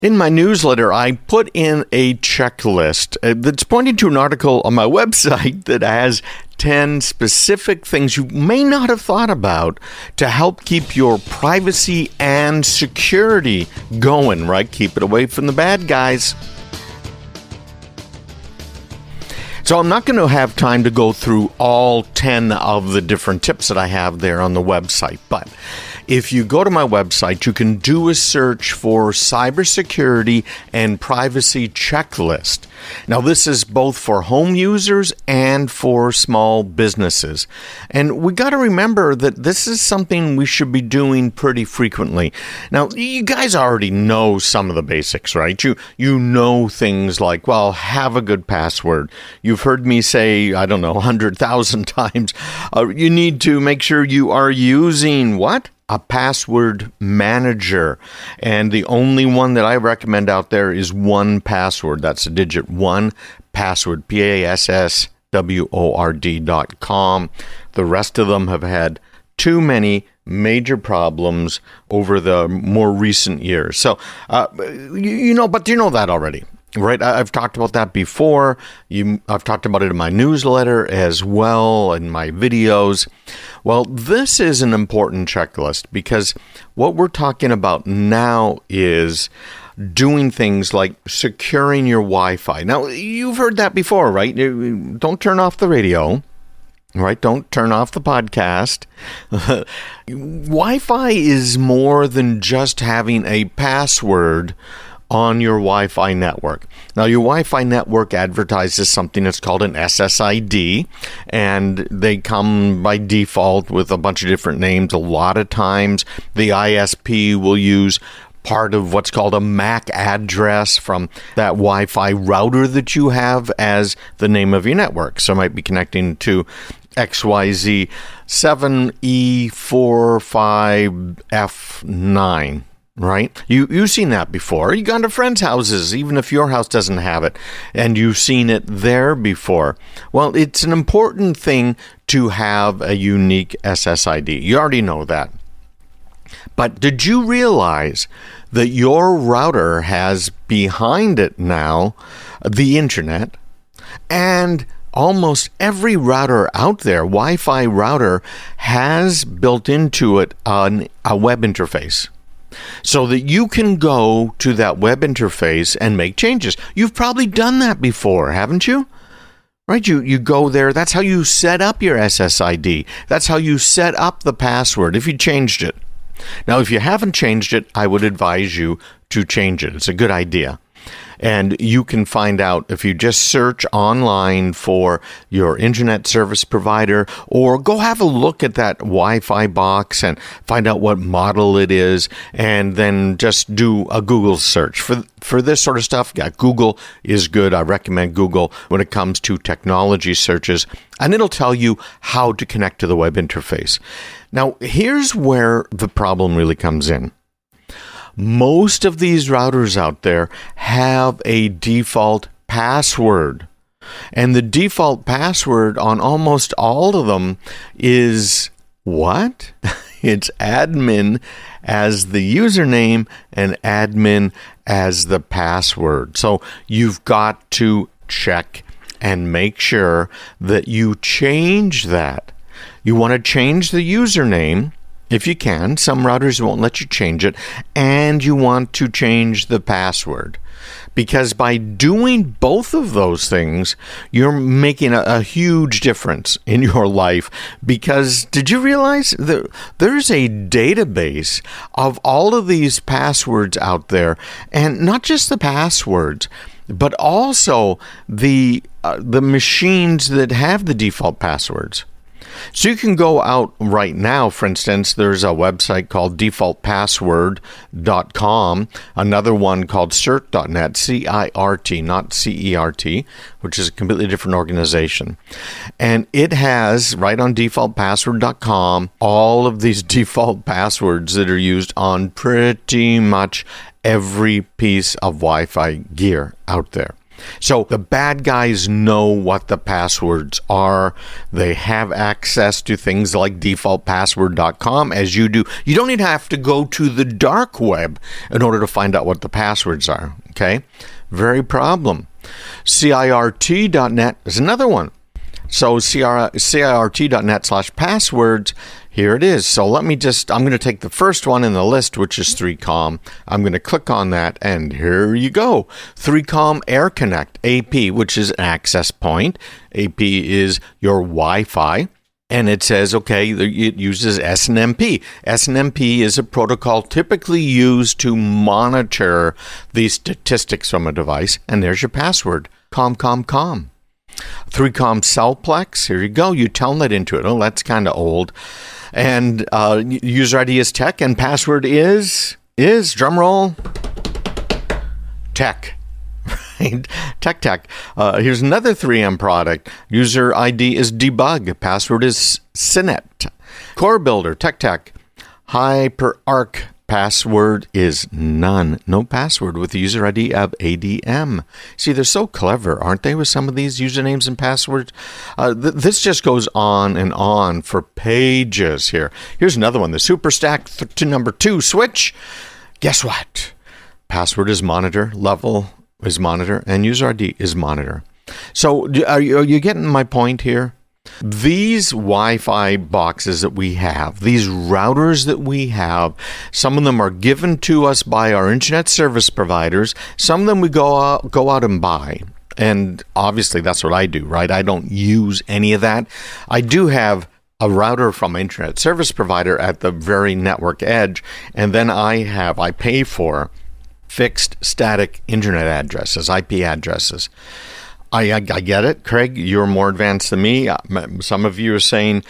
In my newsletter, I put in a checklist that's pointing to an article on my website that has 10 specific things you may not have thought about to help keep your privacy and security going, right? Keep it away from the bad guys. So I'm not going to have time to go through all 10 of the different tips that I have there on the website, but if you go to my website, you can do a search for cybersecurity and privacy checklist. Now, this is both for home users and for small businesses. And we got to remember that this is something we should be doing pretty frequently. Now, you guys already know some of the basics, right? You know things like, well, have a good password. You've heard me say, 100,000 times, you need to make sure you are using what? A password manager. And the only one that I recommend out there is OnePassword. That's a digit 1, password, PASSWORD.com. The rest of them have had too many major problems over the more recent years. So, you know that already. Right, I've talked about that before. I've talked about it in my newsletter as well, in my videos. Well, this is an important checklist because what we're talking about now is doing things like securing your Wi-Fi. Now, you've heard that before, right? Don't turn off the radio. Right? Don't turn off the podcast. Wi-Fi is more than just having a password on your Wi-Fi network. Now, your Wi-Fi network advertises something that's called an SSID, and they come by default with a bunch of different names. A lot of times, the ISP will use part of what's called a MAC address from that Wi-Fi router that you have as the name of your network. So it might be connecting to XYZ 7E45F9. Right? You've seen that before. You've gone to friends' houses, even if your house doesn't have it, and you've seen it there before. Well, it's an important thing to have a unique SSID. You already know that. But did you realize that your router has behind it now the internet, and almost every router out there, Wi-Fi router, has built into it a web interface, so that you can go to that web interface and make changes. You've probably done that before, haven't you? Right? You go there. That's how you set up your SSID. That's how you set up the password if you changed it. Now, if you haven't changed it, I would advise you to change it. It's a good idea. And you can find out if you just search online for your internet service provider, or go have a look at that Wi-Fi box and find out what model it is, and then just do a Google search. For this sort of stuff, yeah, Google is good. I recommend Google when it comes to technology searches, and it'll tell you how to connect to the web interface. Now, here's where the problem really comes in. Most of these routers out there have a default password. And the default password on almost all of them is what? It's admin as the username and admin as the password. So you've got to check and make sure that you change that. You want to change the username if you can. Some routers won't let you change it, and you want to change the password. Because by doing both of those things, you're making a huge difference in your life. Because did you realize that there's a database of all of these passwords out there, and not just the passwords, but also the machines that have the default passwords. So you can go out right now. For instance, there's a website called defaultpassword.com, another one called CERT.net, C-I-R-T, not C-E-R-T, which is a completely different organization. And it has, right on defaultpassword.com, all of these default passwords that are used on pretty much every piece of Wi-Fi gear out there. So the bad guys know what the passwords are. They have access to things like defaultpassword.com as you do. You don't even have to go to the dark web in order to find out what the passwords are. Okay? Very problem. CIRT.net is another one. So CIRT.net/passwords, here it is. So I'm going to take the first one in the list, which is 3Com. I'm going to click on that, and here you go. 3Com Air Connect, AP, which is an access point. AP is your Wi-Fi. And it says, okay, it uses SNMP. SNMP is a protocol typically used to monitor the statistics from a device. And there's your password, com. 3Com Cellplex, here you go. You telnet into it. Oh, that's kind of old. And user ID is tech, and password is drumroll, tech. Right? Tech. Here's another 3M product. User ID is debug. Password is Cinet. Core Builder, tech. HyperArk. Password is none. No password with the user ID of ADM. See, they're so clever, aren't they, with some of these usernames and passwords? This just goes on and on for pages here. Here's another one. The Superstack to number 2 switch. Guess what? Password is monitor. Level is monitor. And user ID is monitor. So are you getting my point here? These Wi-Fi boxes that we have, these routers that we have, some of them are given to us by our internet service providers. Some of them we go out and buy. And obviously that's what I do, right? I don't use any of that. I do have a router from an internet service provider at the very network edge. And then I pay for fixed static internet addresses, IP addresses. I get it, Craig. You're more advanced than me. Some of you are saying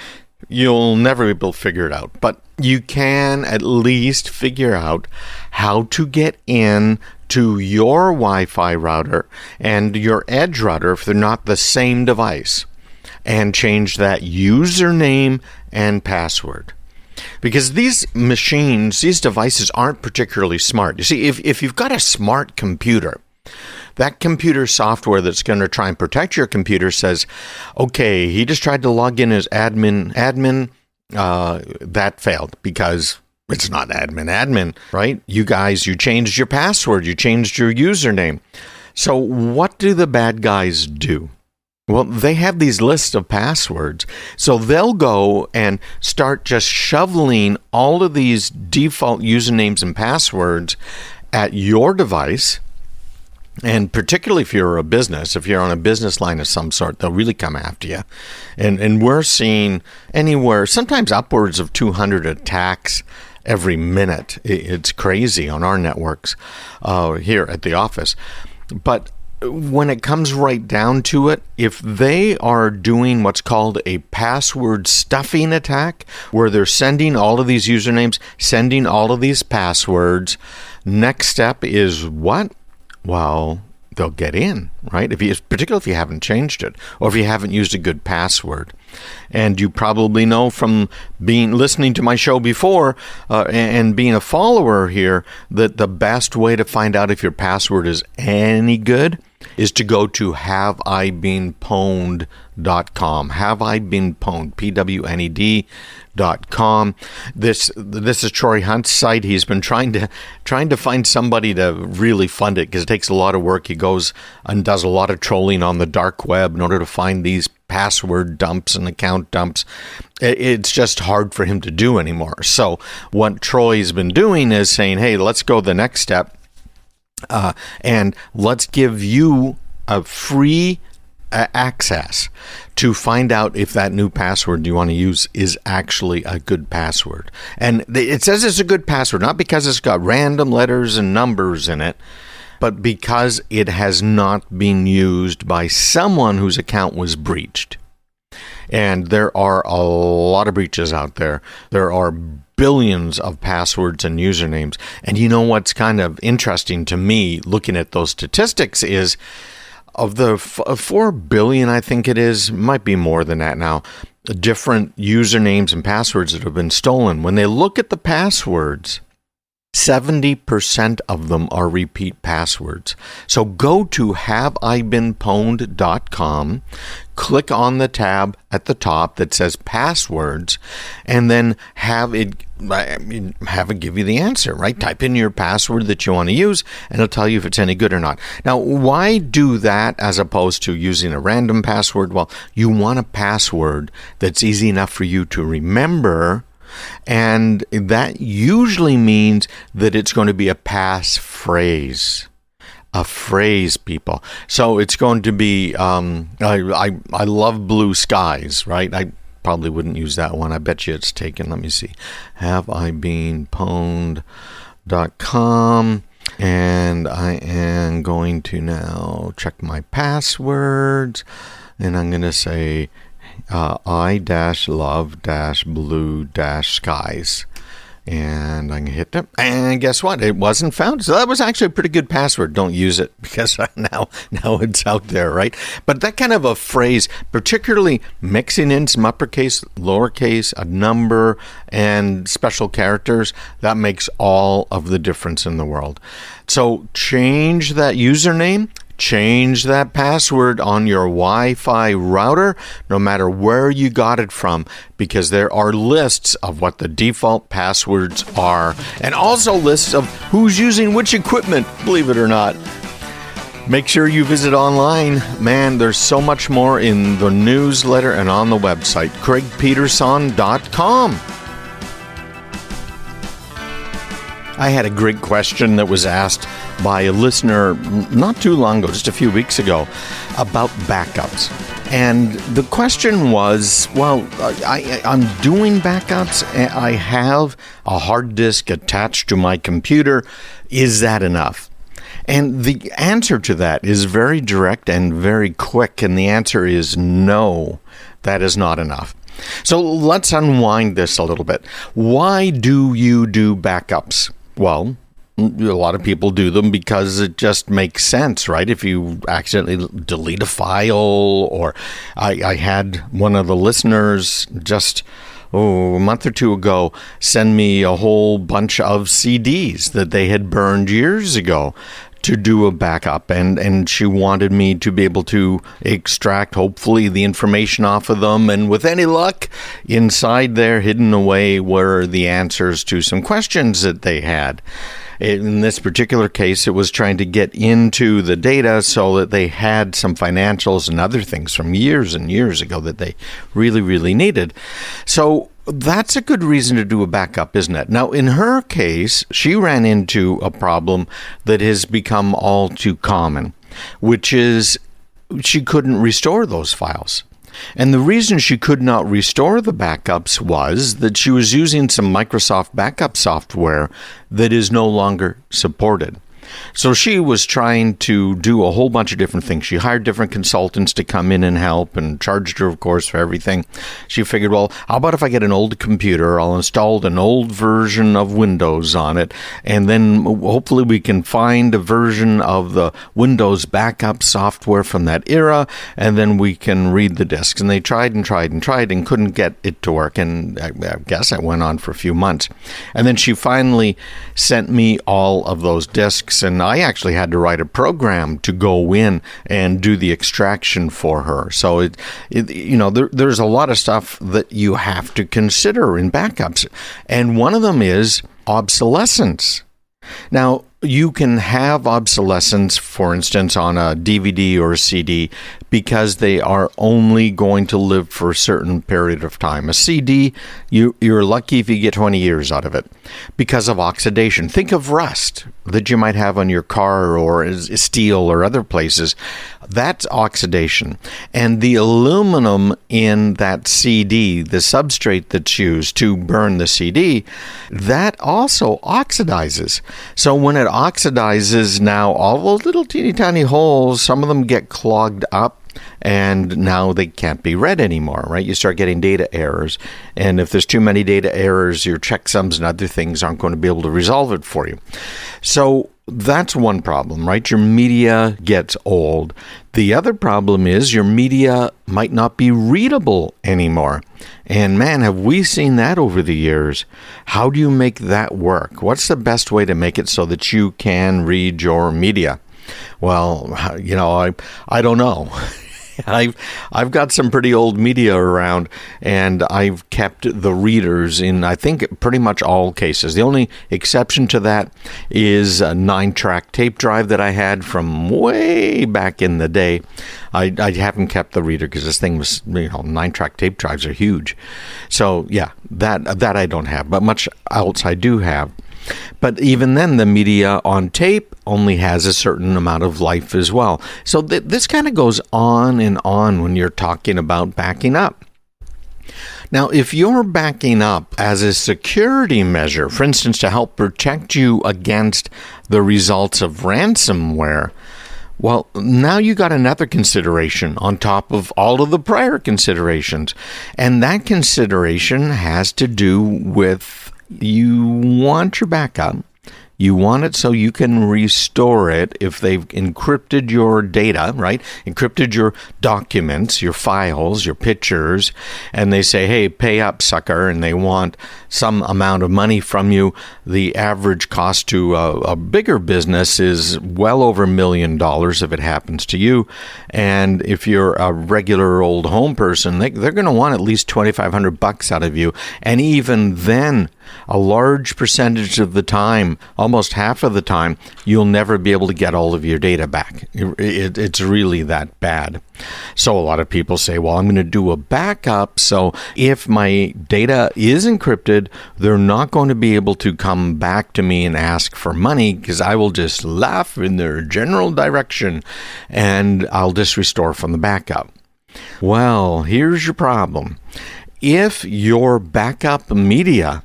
you'll never be able to figure it out. But you can at least figure out how to get in to your Wi-Fi router and your edge router if they're not the same device, and change that username and password. Because these machines, these devices aren't particularly smart. You see, if you've got a smart computer, that computer software that's going to try and protect your computer says, okay, he just tried to log in as admin, that failed because it's not admin, right? You changed your password, you changed your username. So what do the bad guys do? Well, they have these lists of passwords, so they'll go and start just shoveling all of these default usernames and passwords at your device. And particularly if you're a business, if you're on a business line of some sort, they'll really come after you. And we're seeing anywhere, sometimes upwards of 200 attacks every minute. It's crazy on our networks here at the office. But when it comes right down to it, if they are doing what's called a password stuffing attack, where they're sending all of these usernames, sending all of these passwords, next step is what? Well, they'll get in, right? Particularly if you haven't changed it, or if you haven't used a good password. And you probably know from listening to my show before and being a follower here that the best way to find out if your password is any good is to go to haveibeenpwned.com. Haveibeenpwned, PWNED.com. This is Troy Hunt's site. He's been trying to find somebody to really fund it because it takes a lot of work. He goes and does a lot of trolling on the dark web in order to find these password dumps and account dumps. It's just hard for him to do anymore. So what Troy's been doing is saying, hey, let's go the next step. And let's give you a free access to find out if that new password you want to use is actually a good password. And it says it's a good password, not because it's got random letters and numbers in it, but because it has not been used by someone whose account was breached. And there are a lot of breaches out there. There are billions of passwords and usernames. And you know what's kind of interesting to me looking at those statistics is of the 4 billion, I think it is, might be more than that now, different usernames and passwords that have been stolen. When they look at the passwords, 70% of them are repeat passwords. So go to haveibeenpwned.com, click on the tab at the top that says passwords, and then have it give you the answer, right? Type in your password that you want to use, and it'll tell you if it's any good or not. Now, why do that as opposed to using a random password? Well, you want a password that's easy enough for you to remember, and that usually means that it's going to be a passphrase. A phrase, people. So it's going to be, I love blue skies, right? I probably wouldn't use that one. I bet you it's taken. Let me see. haveibeenpwned.com. And I am going to now check my passwords. And I'm going to say I-love-blue-skies. And I can hit them. And guess what? It wasn't found. So that was actually a pretty good password. Don't use it because now it's out there, right? But that kind of a phrase, particularly mixing in some uppercase, lowercase, a number, and special characters, that makes all of the difference in the world. So change that username. Change that password on your Wi-Fi router, no matter where you got it from, because there are lists of what the default passwords are, and also lists of who's using which equipment, believe it or not. Make sure you visit online. Man, there's so much more in the newsletter and on the website, craigpeterson.com. I had a great question that was asked by a listener not too long ago, just a few weeks ago, about backups. And the question was, well, I'm doing backups. I have a hard disk attached to my computer. Is that enough? And the answer to that is very direct and very quick. And the answer is no, that is not enough. So let's unwind this a little bit. Why do you do backups? Well, a lot of people do them because it just makes sense, right? If you accidentally delete a file, or I had one of the listeners just a month or two ago send me a whole bunch of CDs that they had burned years ago to do a backup, and she wanted me to be able to extract, hopefully, the information off of them, and with any luck, inside there, hidden away, were the answers to some questions that they had. In this particular case, it was trying to get into the data so that they had some financials and other things from years and years ago that they really, really needed. So that's a good reason to do a backup, isn't it? Now, in her case, she ran into a problem that has become all too common, which is she couldn't restore those files. And the reason she could not restore the backups was that she was using some Microsoft backup software that is no longer supported. So she was trying to do a whole bunch of different things. She hired different consultants to come in and help and charged her, of course, for everything. She figured, well, how about if I get an old computer, I'll install an old version of Windows on it, and then hopefully we can find a version of the Windows backup software from that era, and then we can read the disks. And they tried and tried and tried and couldn't get it to work. And I guess it went on for a few months. And then she finally sent me all of those disks, and I actually had to write a program to go in and do the extraction for her. So there's a lot of stuff that you have to consider in backups, and one of them is obsolescence. Now, you can have obsolescence, for instance, on a DVD or a CD because they are only going to live for a certain period of time. A CD, you're lucky if you get 20 years out of it because of oxidation. Think of rust that you might have on your car or steel or other places. That's oxidation. And the aluminum in that CD, the substrate that's used to burn the CD, that also oxidizes. So when it oxidizes, now all those little teeny tiny holes, some of them get clogged up, and now they can't be read anymore, right? You start getting data errors. And if there's too many data errors, your checksums and other things aren't going to be able to resolve it for you. So that's one problem, right? Your media gets old. The other problem is your media might not be readable anymore. And man, have we seen that over the years. How do you make that work? What's the best way to make it so that you can read your media? Well, I don't know. I've got some pretty old media around, and I've kept the readers in, I think, pretty much all cases. The only exception to that is a 9-track tape drive that I had from way back in the day. I haven't kept the reader because this thing was, 9-track tape drives are huge. So yeah, that I don't have, but much else I do have. But even then, the media on tape only has a certain amount of life as well. So this kind of goes on and on when you're talking about backing up. Now, if you're backing up as a security measure, for instance, to help protect you against the results of ransomware, well, now you got another consideration on top of all of the prior considerations. And that consideration has to do with you want your backup. You want it so you can restore it if they've encrypted your data, right? Encrypted your documents, your files, your pictures, and they say, hey, pay up, sucker, and they want some amount of money from you. The average cost to a bigger business is well over $1 million if it happens to you. And if you're a regular old home person, they're going to want at least $2,500 out of you. And even then, a large percentage of the time, almost half of the time, you'll never be able to get all of your data back. It's really that bad. So a lot of people say, well, I'm going to do a backup. So if my data is encrypted, they're not going to be able to come back to me and ask for money because I will just laugh in their general direction and I'll just restore from the backup. Well, here's your problem. If your backup media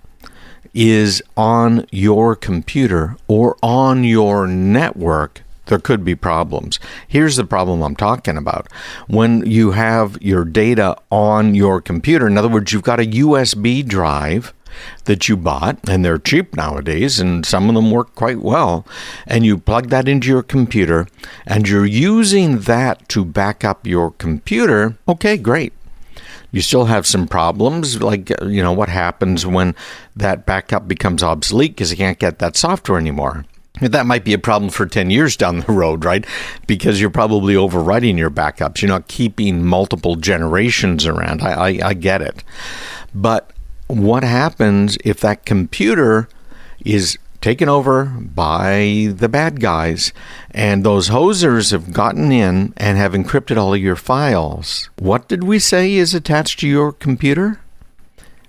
is on your computer or on your network, there could be problems. Here's the problem I'm talking about. When you have your data on your computer, in other words, you've got a USB drive that you bought, and they're cheap nowadays, and some of them work quite well, and you plug that into your computer, and you're using that to back up your computer, okay, great. You still have some problems, like, what happens when that backup becomes obsolete because you can't get that software anymore. That might be a problem for 10 years down the road, right? Because you're probably overwriting your backups. You're not keeping multiple generations around. I get it. But what happens if that computer is taken over by the bad guys, and those hosers have gotten in and have encrypted all of your files? What did we say is attached to your computer?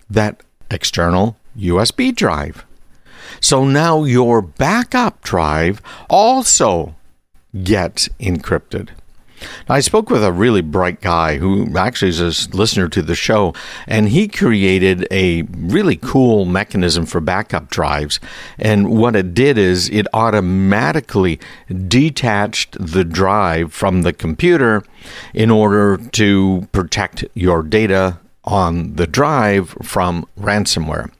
That external USB drive. So now your backup drive also gets encrypted. Now, I spoke with a really bright guy who actually is a listener to the show, and he created a really cool mechanism for backup drives. And what it did is it automatically detached the drive from the computer in order to protect your data on the drive from ransomware.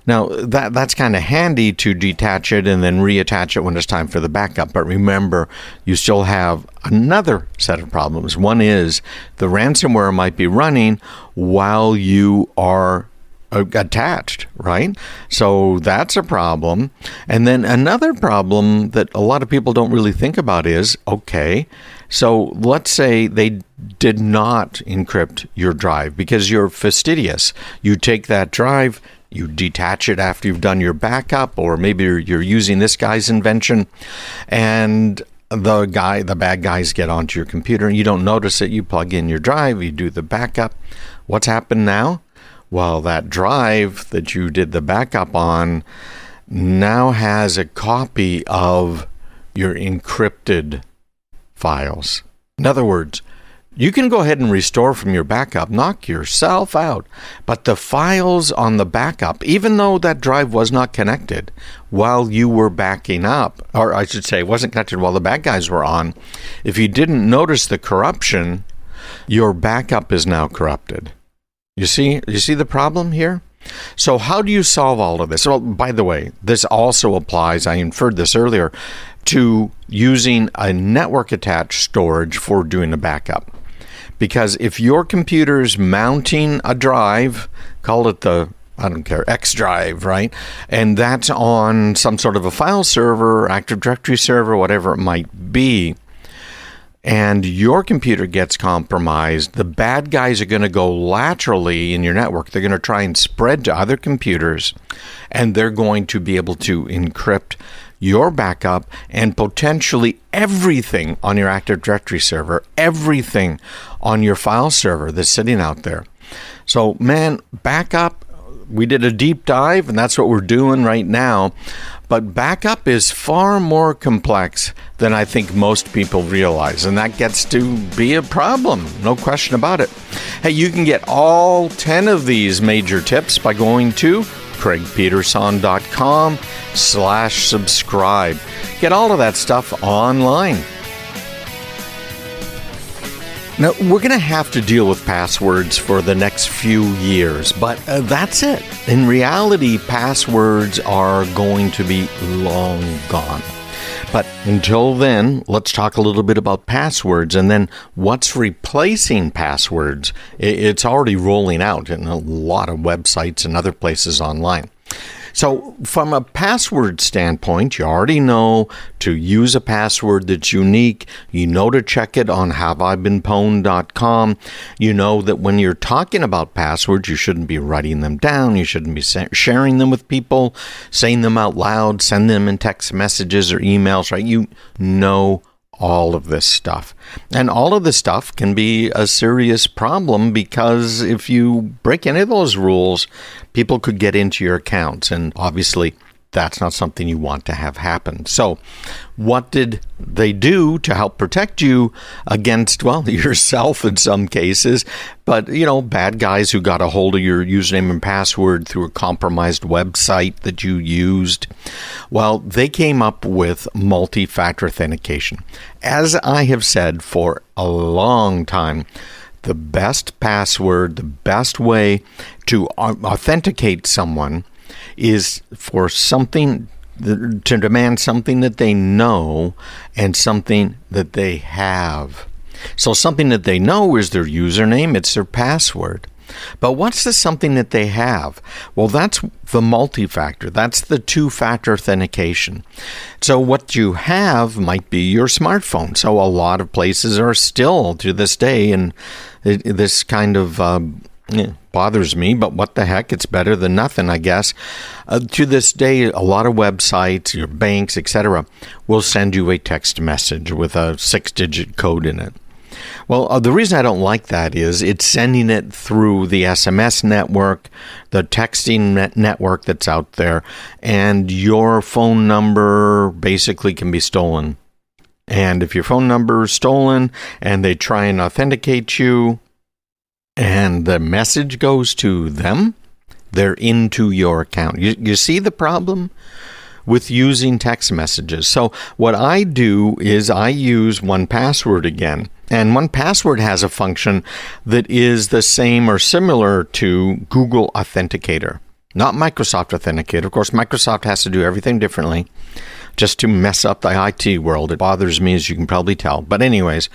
Now, that's kind of handy to detach it and then reattach it when it's time for the backup. But remember, you still have another set of problems. One is the ransomware might be running while you are attached, right? So that's a problem. And then another problem that a lot of people don't really think about is, okay, so let's say they did not encrypt your drive because you're fastidious. You take that drive, you detach it after you've done your backup, or maybe you're using this guy's invention, and the bad guys get onto your computer and you don't notice it. You plug in your drive, you do the backup. What's happened now? Well, that drive that you did the backup on now has a copy of your encrypted files. In other words, you can go ahead and restore from your backup, knock yourself out, but the files on the backup, even though that drive was not connected while you were backing up, or I should say it wasn't connected while the bad guys were on, if you didn't notice the corruption, your backup is now corrupted. You see the problem here? So how do you solve all of this? Well, by the way, this also applies, I inferred this earlier, to using a network-attached storage for doing a backup. Because if your computer's mounting a drive, call it the, I don't care, X drive, right? And that's on some sort of a file server, Active Directory server, whatever it might be, and your computer gets compromised, the bad guys are going to go laterally in your network. They're going to try and spread to other computers, and they're going to be able to encrypt your backup and potentially everything on your Active Directory server, everything on your file server that's sitting out there. So, man, backup, we did a deep dive, and that's what we're doing right now. But backup is far more complex than I think most people realize, and that gets to be a problem, no question about it. Hey, you can get all 10 of these major tips by going to craigpeterson.com/subscribe. Get all of that stuff online. Now, we're going to have to deal with passwords for the next few years, but that's it. In reality, passwords are going to be long gone. But until then, let's talk a little bit about passwords and then what's replacing passwords. It's already rolling out in a lot of websites and other places online. So from a password standpoint, you already know to use a password that's unique. You know to check it on haveibeenpwned.com. You know that when you're talking about passwords, you shouldn't be writing them down. You shouldn't be sharing them with people, saying them out loud, send them in text messages or emails, right? You know all of this stuff. And all of this stuff can be a serious problem because if you break any of those rules, people could get into your accounts. And obviously, that's not something you want to have happen. So what did they do to help protect you against, well, yourself in some cases, but, bad guys who got a hold of your username and password through a compromised website that you used? Well, they came up with multi-factor authentication. As I have said for a long time, the best password, the best way to authenticate someone is for something to demand something that they know and something that they have. So something that they know is their username, it's their password. But what's the something that they have? Well, that's the multi-factor. That's the two-factor authentication. So what you have might be your smartphone. So a lot of places are still, to this day, and this kind of bothers me, but what the heck? It's better than nothing, I guess. To this day, a lot of websites, your banks, etc., will send you a text message with a 6-digit code in it. Well, the reason I don't like that is it's sending it through the SMS network, the texting network that's out there, and your phone number basically can be stolen. And if your phone number is stolen and they try and authenticate you and the message goes to them, they're into your account. You see the problem with using text messages? So what I do is I use OnePassword again. And OnePassword has a function that is the same or similar to Google Authenticator, not Microsoft Authenticator. Of course, Microsoft has to do everything differently just to mess up the IT world. It bothers me, as you can probably tell. But anyways,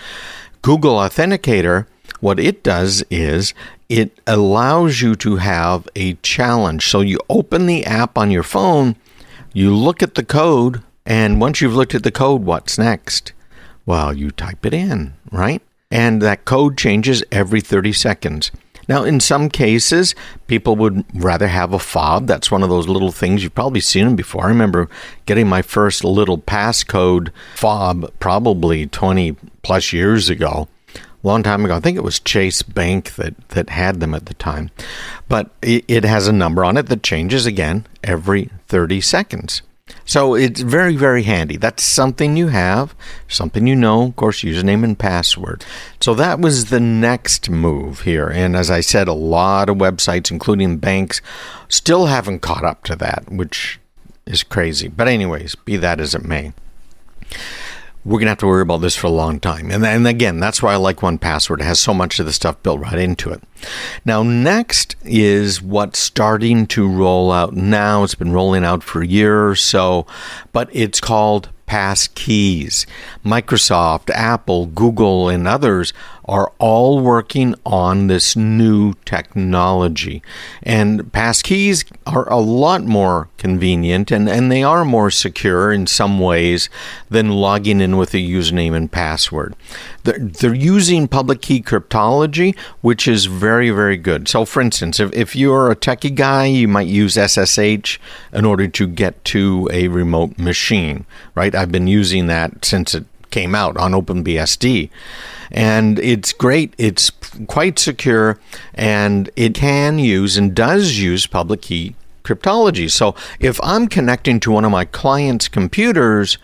Google Authenticator, what it does is it allows you to have a challenge. So you open the app on your phone, you look at the code, and once you've looked at the code, what's next? Well, you type it in, right? And that code changes every 30 seconds. Now, in some cases, people would rather have a fob. That's one of those little things. You've probably seen them before. I remember getting my first little passcode fob probably 20 plus years ago. Long time ago. I think it was Chase Bank that had them at the time. But it has a number on it that changes again every 30 seconds. So it's very, very handy. That's something you have, something you know, of course, username and password. So that was the next move here. And as I said, a lot of websites, including banks, still haven't caught up to that, which is crazy. But anyways, be that as it may. we're going to have to worry about this for a long time. And again, that's why I like OnePassword. It has so much of the stuff built right into it. Now, next is what's starting to roll out now. It's been rolling out for a year or so, but it's called Passkeys. Microsoft, Apple, Google, and others are all working on this new technology. And passkeys are a lot more convenient and they are more secure in some ways than logging in with a username and password. They're using public key cryptology, which is very, very good. So for instance, if you're a techie guy, you might use SSH in order to get to a remote machine, right? I've been using that since it came out on OpenBSD. And it's great. It's quite secure, and it can use and does use public key cryptology. So if I'm connecting to one of my clients' computers,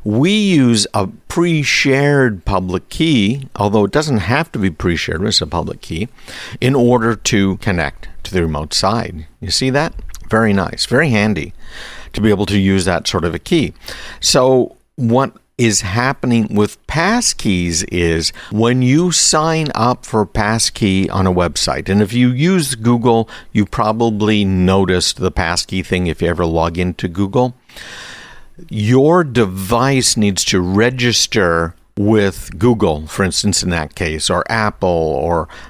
we use a pre-shared public key, although it doesn't have to be pre-shared, it's a public key, in order to connect to the remote side. You see that? Very nice, very handy to be able to use that sort of a key. So what is happening with passkeys is when you sign up for passkey on a website, and if you use Google, you probably noticed the passkey thing if you ever log into Google. Your device needs to register with Google, for instance, in that case, or Apple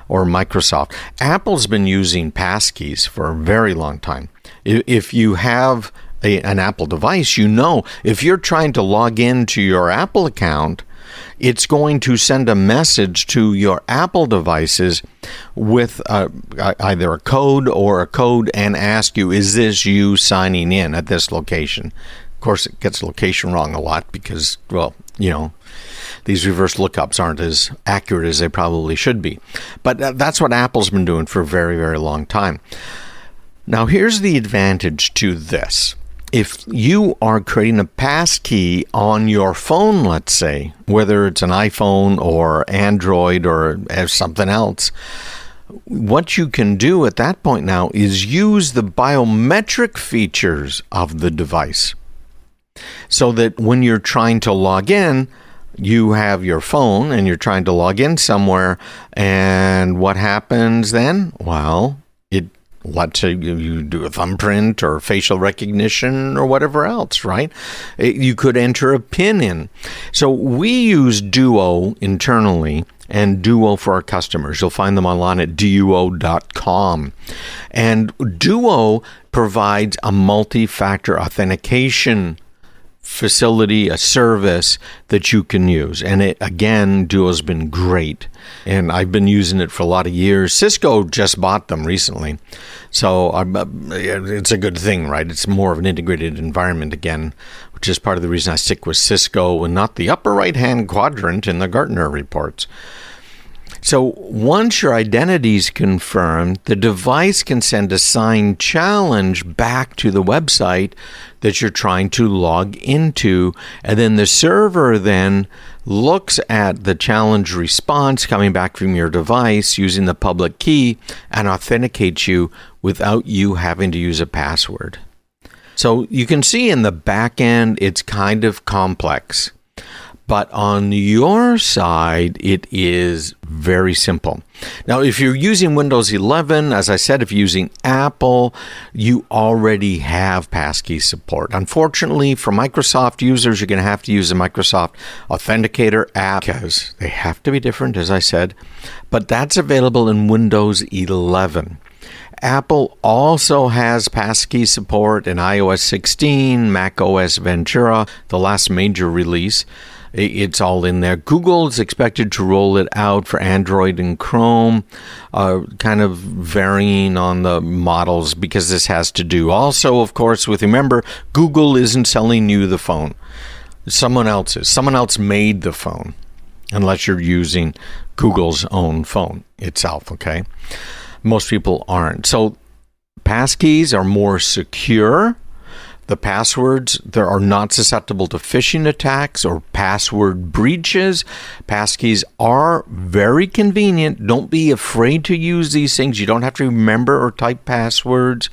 or Microsoft. Apple's been using passkeys for a very long time. If you have an Apple device, you know, if you're trying to log into your Apple account, it's going to send a message to your Apple devices with either a code and ask you, is this you signing in at this location? Of course, it gets location wrong a lot because, well, you know, these reverse lookups aren't as accurate as they probably should be. But that's what Apple's been doing for a very, very long time. Now, here's the advantage to this. If you are creating a passkey on your phone, let's say, whether it's an iPhone or Android or something else, what you can do at that point now is use the biometric features of the device so that when you're trying to log in, you have your phone and you're trying to log in somewhere, and what happens then? Well, let's say you do a thumbprint or facial recognition or whatever else, right? You could enter a PIN in. So we use Duo internally and Duo for our customers. You'll find them online at duo.com. And Duo provides a multi-factor authentication facility, a service that you can use. And it, again, Duo's been great. And I've been using it for a lot of years. Cisco just bought them recently. So it's a good thing, right? It's more of an integrated environment again, which is part of the reason I stick with Cisco and not the upper right-hand quadrant in the Gartner reports. So once your identity is confirmed, the device can send a signed challenge back to the website that you're trying to log into. And then the server then looks at the challenge response coming back from your device using the public key and authenticates you without you having to use a password. So you can see in the back end, it's kind of complex. But on your side, it is very simple. Now, if you're using Windows 11, as I said, if you're using Apple, you already have passkey support. Unfortunately, for Microsoft users, you're going to have to use the Microsoft Authenticator app because they have to be different, as I said. But that's available in Windows 11. Apple also has passkey support in iOS 16, macOS Ventura, the last major release. It's all in there. Google is expected to roll it out for Android and Chrome, kind of varying on the models because this has to do also, of course, with, remember, Google isn't selling you the phone. Someone else is. Someone else made the phone, unless you're using Google's own phone itself, okay? Most people aren't. So passkeys are more secure. The passwords, they are not susceptible to phishing attacks or password breaches. Passkeys are very convenient. Don't be afraid to use these things. You don't have to remember or type passwords.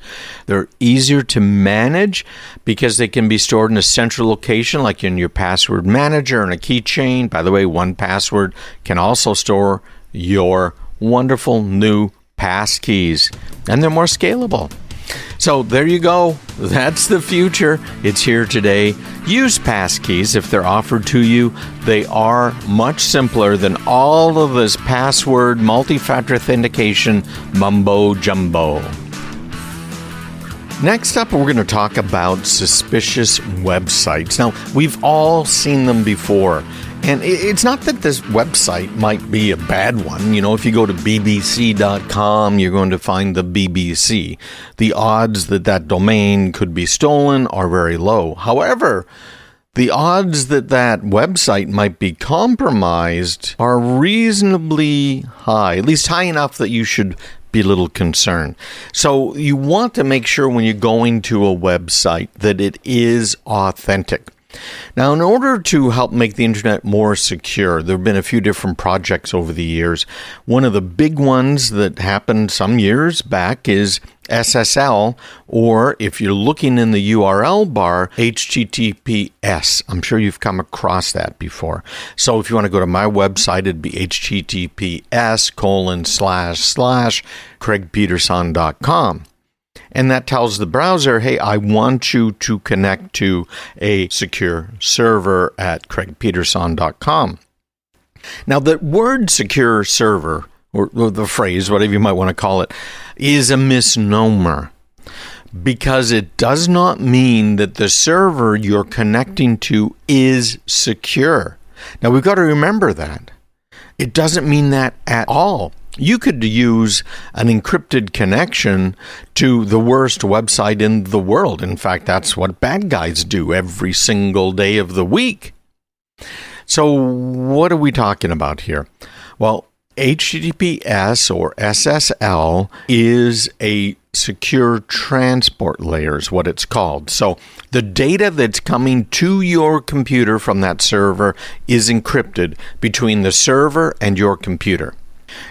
They're easier to manage because they can be stored in a central location like in your password manager and a keychain. By the way, OnePassword can also store your wonderful new passkeys, and they're more scalable. So there you go. That's the future. It's here today. Use passkeys if they're offered to you. They are much simpler than all of this password multi-factor authentication mumbo jumbo. Next up, we're going to talk about suspicious websites. Now, we've all seen them before. And it's not that this website might be a bad one. You know, if you go to bbc.com, you're going to find the BBC. The odds that that domain could be stolen are very low. However, the odds that that website might be compromised are reasonably high, at least high enough that you should be a little concerned. So you want to make sure when you're going to a website that it is authentic. Now, in order to help make the internet more secure, there have been a few different projects over the years. One of the big ones that happened some years back is SSL, or if you're looking in the URL bar, HTTPS. I'm sure you've come across that before. So if you want to go to my website, it'd be https://craigpeterson.com. And that tells the browser, hey, I want you to connect to a secure server at craigpeterson.com. Now, the word secure server, or the phrase, whatever you might want to call it, is a misnomer because it does not mean that the server you're connecting to is secure. Now, we've got to remember that. It doesn't mean that at all. You could use an encrypted connection to the worst website in the world. In fact, that's what bad guys do every single day of the week. So what are we talking about here? Well, HTTPS or SSL is a secure transport layer is what it's called. So the data that's coming to your computer from that server is encrypted between the server and your computer.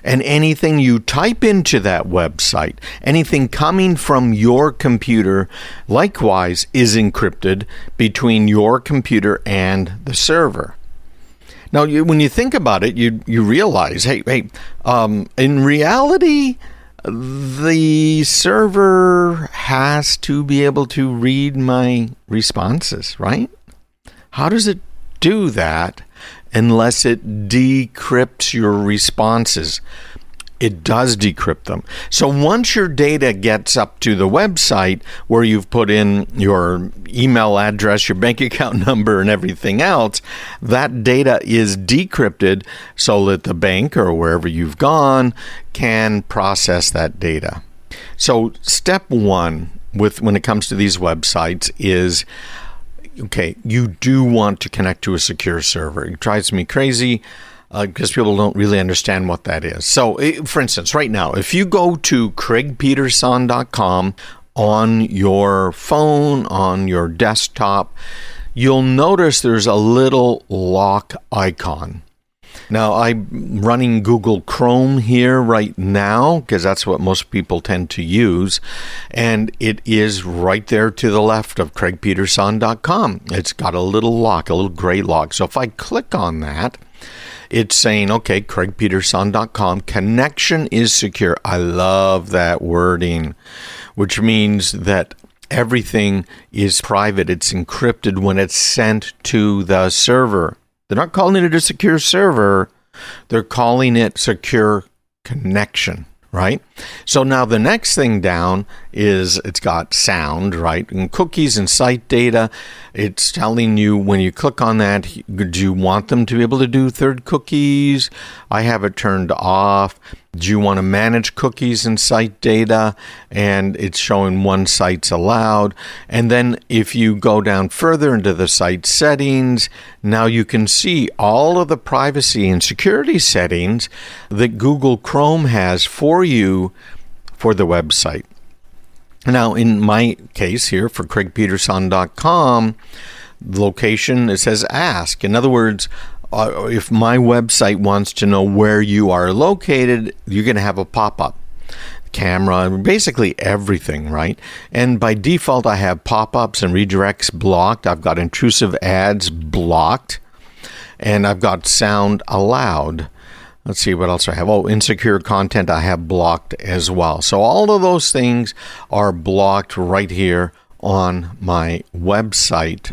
And anything you type into that website, anything coming from your computer, likewise is encrypted between your computer and the server. Now, when you think about it, you realize, hey, in reality, the server has to be able to read my responses, right? How does it do that unless it decrypts your responses? It does decrypt them. So once your data gets up to the website where you've put in your email address, your bank account number, and everything else, that data is decrypted so that the bank or wherever you've gone can process that data. So step one when it comes to these websites is, okay, you do want to connect to a secure server. It drives me crazy because people don't really understand what that is. So, for instance, right now, if you go to craigpeterson.com on your phone, on your desktop, you'll notice there's a little lock icon. Now, I'm running Google Chrome here right now because that's what most people tend to use. And it is right there to the left of craigpeterson.com. It's got a little lock, a little gray lock. So if I click on that, it's saying, okay, craigpeterson.com, connection is secure. I love that wording, which means that everything is private. It's encrypted when it's sent to the server. They're not calling it a secure server. They're calling it secure connection, right? So now the next thing down is it's got sound, right? And cookies and site data. It's telling you when you click on that, do you want them to be able to do third cookies? I have it turned off. Do you want to manage cookies and site data? And it's showing one site's allowed. And then if you go down further into the site settings, now you can see all of the privacy and security settings that Google Chrome has for you for the website. Now, in my case here for craigpeterson.com, the location, it says ask. In other words, if my website wants to know where you are located, you're going to have a pop-up. Camera, basically everything, right? And by default, I have pop-ups and redirects blocked. I've got intrusive ads blocked. And I've got sound allowed. Let's see what else I have. Oh, insecure content I have blocked as well. So all of those things are blocked right here on my website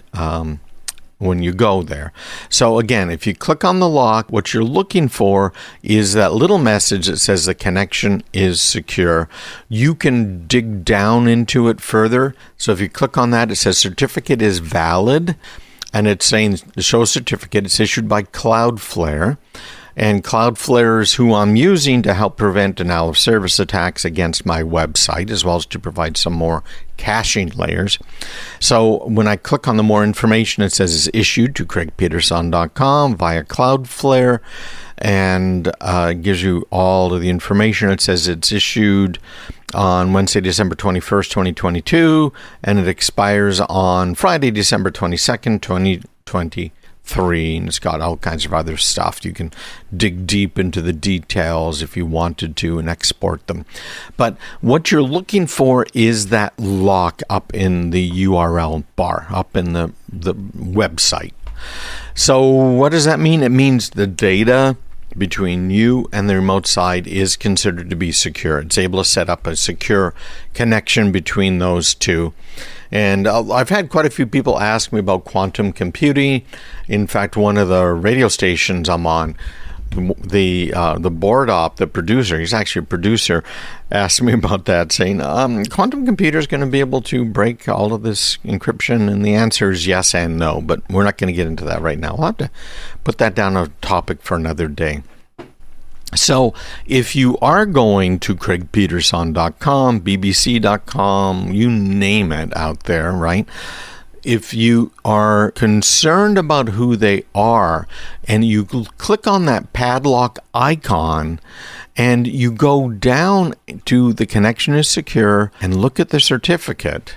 when you go there. So again, if you click on the lock, what you're looking for is that little message that says the connection is secure. You can dig down into it further. So if you click on that, it says certificate is valid. And it's saying the show certificate. It's issued by Cloudflare. And Cloudflare is who I'm using to help prevent denial of service attacks against my website, as well as to provide some more caching layers. So when I click on the more information, it says it's issued to craigpeterson.com via Cloudflare, and it gives you all of the information. It says it's issued on Wednesday, December 21st, 2022, and it expires on Friday, December 22nd, 2023. And it's got all kinds of other stuff. You can dig deep into the details if you wanted to and export them. But what you're looking for is that lock up in the URL bar, up in the website. So what does that mean? It means the data between you and the remote side is considered to be secure. It's able to set up a secure connection between those two. And I've had quite a few people ask me about quantum computing. In fact, one of the radio stations I'm on, the board op, the producer, he's actually a producer, asked me about that, saying, quantum computer is going to be able to break all of this encryption? And the answer is yes and no, but we're not going to get into that right now. We'll have to put that down a topic for another day. So if you are going to craigpeterson.com, bbc.com, you name it out there, right? If you are concerned about who they are and you click on that padlock icon and you go down to the connection is secure and look at the certificate,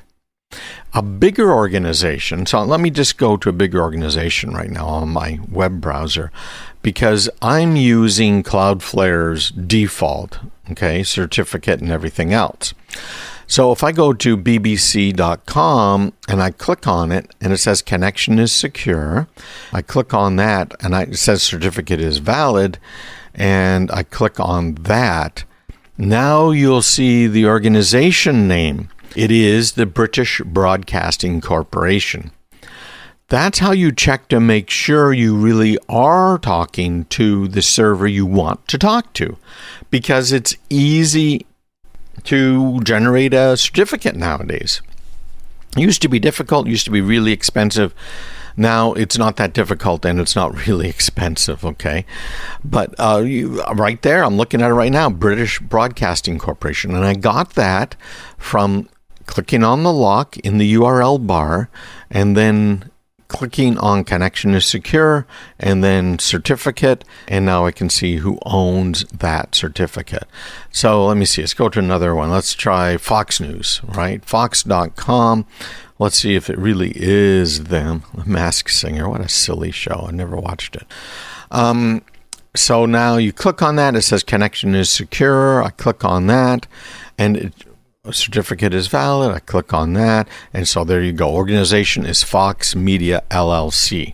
a bigger organization, so let me just go to a bigger organization right now on my web browser, because I'm using Cloudflare's default, certificate and everything else. So if I go to bbc.com and I click on it and it says connection is secure, I click on that and it says certificate is valid, and I click on that. Now you'll see the organization name. It is the British Broadcasting Corporation. That's how you check to make sure you really are talking to the server you want to talk to, because it's easy to generate a certificate nowadays. It used to be difficult, used to be really expensive. Now it's not that difficult and it's not really expensive, okay? But right there, I'm looking at it right now, British Broadcasting Corporation. And I got that from clicking on the lock in the URL bar and then clicking on connection is secure and then certificate, and now I can see who owns that certificate. So let me see, let's go to another one. Let's try Fox News, right? Fox.com. Let's see if it really is them. Masked Singer, what a silly show. I never watched it. So now you click on that, it says connection is secure. I click on that and a certificate is valid. I click on that. And so there you go. Organization is Fox Media LLC.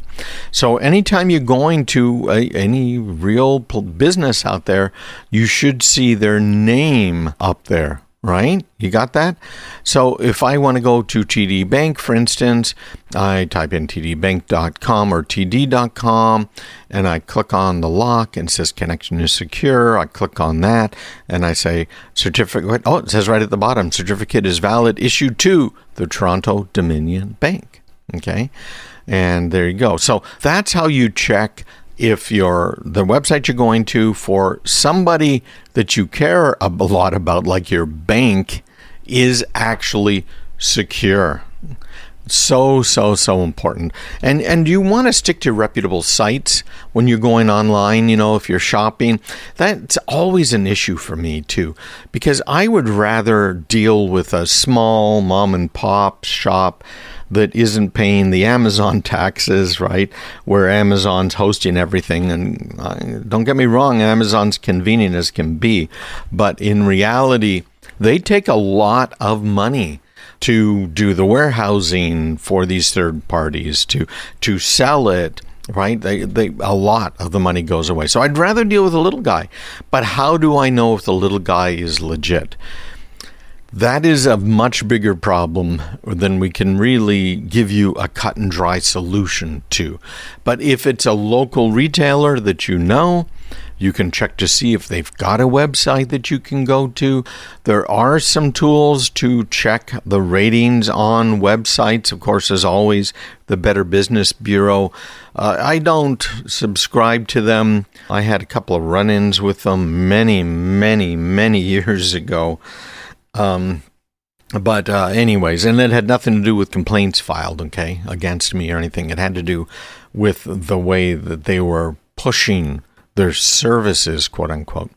So anytime you're going to any real business out there, you should see their name up there, right? You got that? So if I want to go to TD Bank, for instance, I type in tdbank.com or td.com and I click on the lock and it says connection is secure. I click on that and I say certificate. Oh, it says right at the bottom, certificate is valid, issued to the Toronto Dominion Bank. Okay. And there you go. So that's how you check if the website you're going to for somebody that you care a lot about, like your bank, is actually secure. So important. And you want to stick to reputable sites when you're going online, if you're shopping. That's always an issue for me too, because I would rather deal with a small mom and pop shop that isn't paying the Amazon taxes, right? Where Amazon's hosting everything. And don't get me wrong, Amazon's convenient as can be, but in reality, they take a lot of money to do the warehousing for these third parties, to sell it, right? A lot of the money goes away. So I'd rather deal with a little guy. But how do I know if the little guy is legit? That is a much bigger problem than we can really give you a cut and dry solution to. But if it's a local retailer that you can check to see if they've got a website that you can go to. There are some tools to check the ratings on websites. Of course, as always, the Better Business Bureau. I don't subscribe to them. I had a couple of run-ins with them many years ago. But anyways, and it had nothing to do with complaints filed, against me or anything. It had to do with the way that they were pushing their services, quote unquote.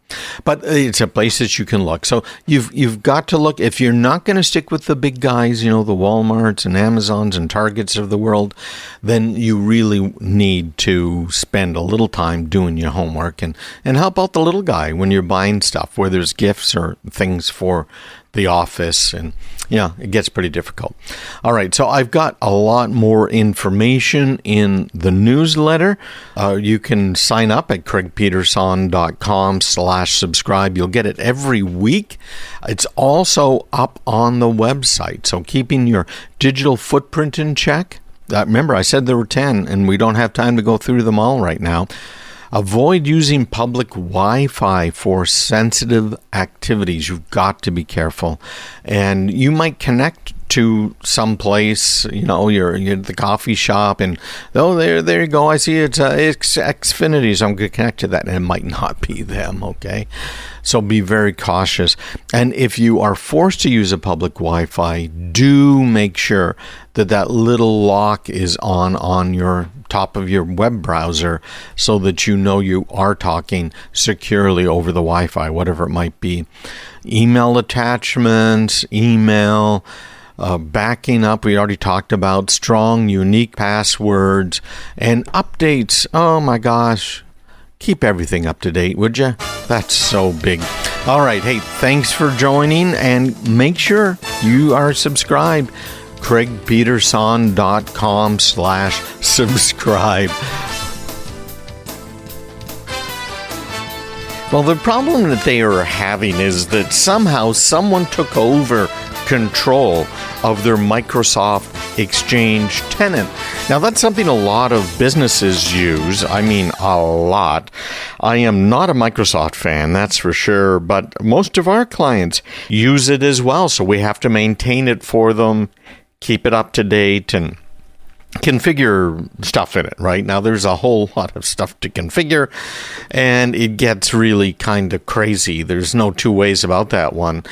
But it's a place that you can look. So you've got to look. If you're not going to stick with the big guys, the Walmarts and Amazons and Targets of the world, then you really need to spend a little time doing your homework and help out the little guy when you're buying stuff, where there's gifts or things for the office, and it gets pretty difficult. All right, so I've got a lot more information in the newsletter. You can sign up at craigpeterson.com/subscribe. You'll get it every week. It's also up on the website, so keeping your digital footprint in check. Remember, I said there were 10, and we don't have time to go through them all right now. Avoid using public Wi-Fi for sensitive activities. You've got to be careful. And you might connect to some place, you're at the coffee shop, and there you go. I see it's Xfinity, so I'm going to connect to that, and it might not be them, okay? So be very cautious. And if you are forced to use a public Wi-Fi, do make sure that little lock is on your top of your web browser, so that you are talking securely over the Wi-Fi, whatever it might be. Email attachments, backing up, we already talked about. Strong, unique passwords, and updates. Oh my gosh. Keep everything up to date, would you? That's so big. All right. Hey, thanks for joining, and make sure you are subscribed. craigpeterson.com/subscribe. Well, the problem that they are having is that somehow someone took over control of their Microsoft Exchange tenant. Now, that's something a lot of businesses use. I mean, a lot. I am not a Microsoft fan, that's for sure, but most of our clients use it as well, so we have to maintain it for them, keep it up to date, and configure stuff in it, right? Now, there's a whole lot of stuff to configure, and it gets really kind of crazy. There's no two ways about that one.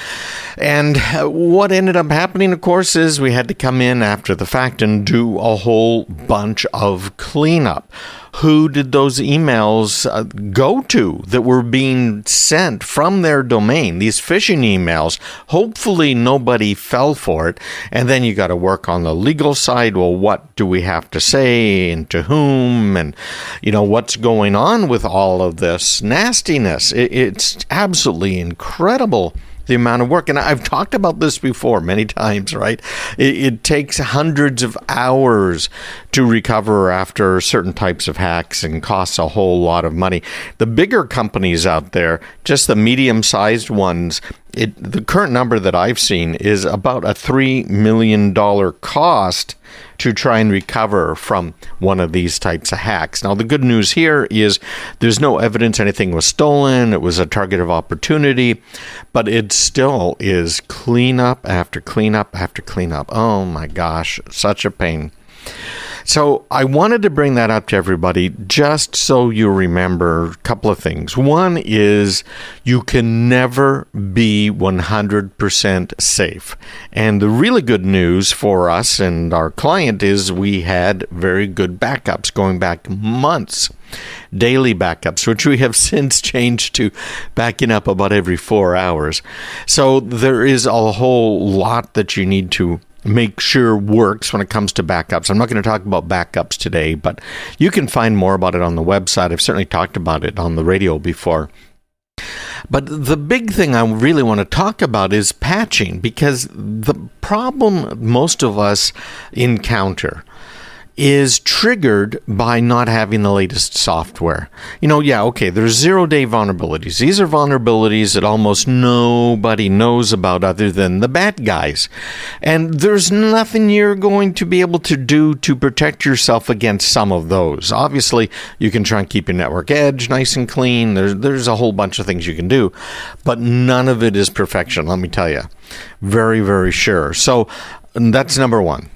And what ended up happening, of course, is we had to come in after the fact and do a whole bunch of cleanup. Who did those emails go to that were being sent from their domain? These phishing emails. Hopefully nobody fell for it. And then you got to work on the legal side. Well, what do we have to say, and to whom, and what's going on with all of this nastiness? It's absolutely incredible, the amount of work. And I've talked about this before many times, right? It takes hundreds of hours to recover after certain types of hacks, and costs a whole lot of money. The bigger companies out there, just the medium-sized ones, the current number that I've seen is about a $3 million cost to try and recover from one of these types of hacks. Now, the good news here is there's no evidence anything was stolen. It was a target of opportunity, but it still is cleanup after cleanup after cleanup. Oh my gosh, such a pain. So I wanted to bring that up to everybody just so you remember a couple of things. One is you can never be 100% safe. And the really good news for us and our client is we had very good backups going back months. Daily backups, which we have since changed to backing up about every 4 hours. So there is a whole lot that you need to make sure works when it comes to backups. I'm not going to talk about backups today, but you can find more about it on the website. I've certainly talked about it on the radio before. But the big thing I really want to talk about is patching, because the problem most of us encounter is triggered by not having the latest software. There's 0-day vulnerabilities. These are vulnerabilities that almost nobody knows about other than the bad guys. And there's nothing you're going to be able to do to protect yourself against some of those. Obviously, you can try and keep your network edge nice and clean. There's a whole bunch of things you can do, but none of it is perfection, let me tell you. Very, very sure. So that's number one.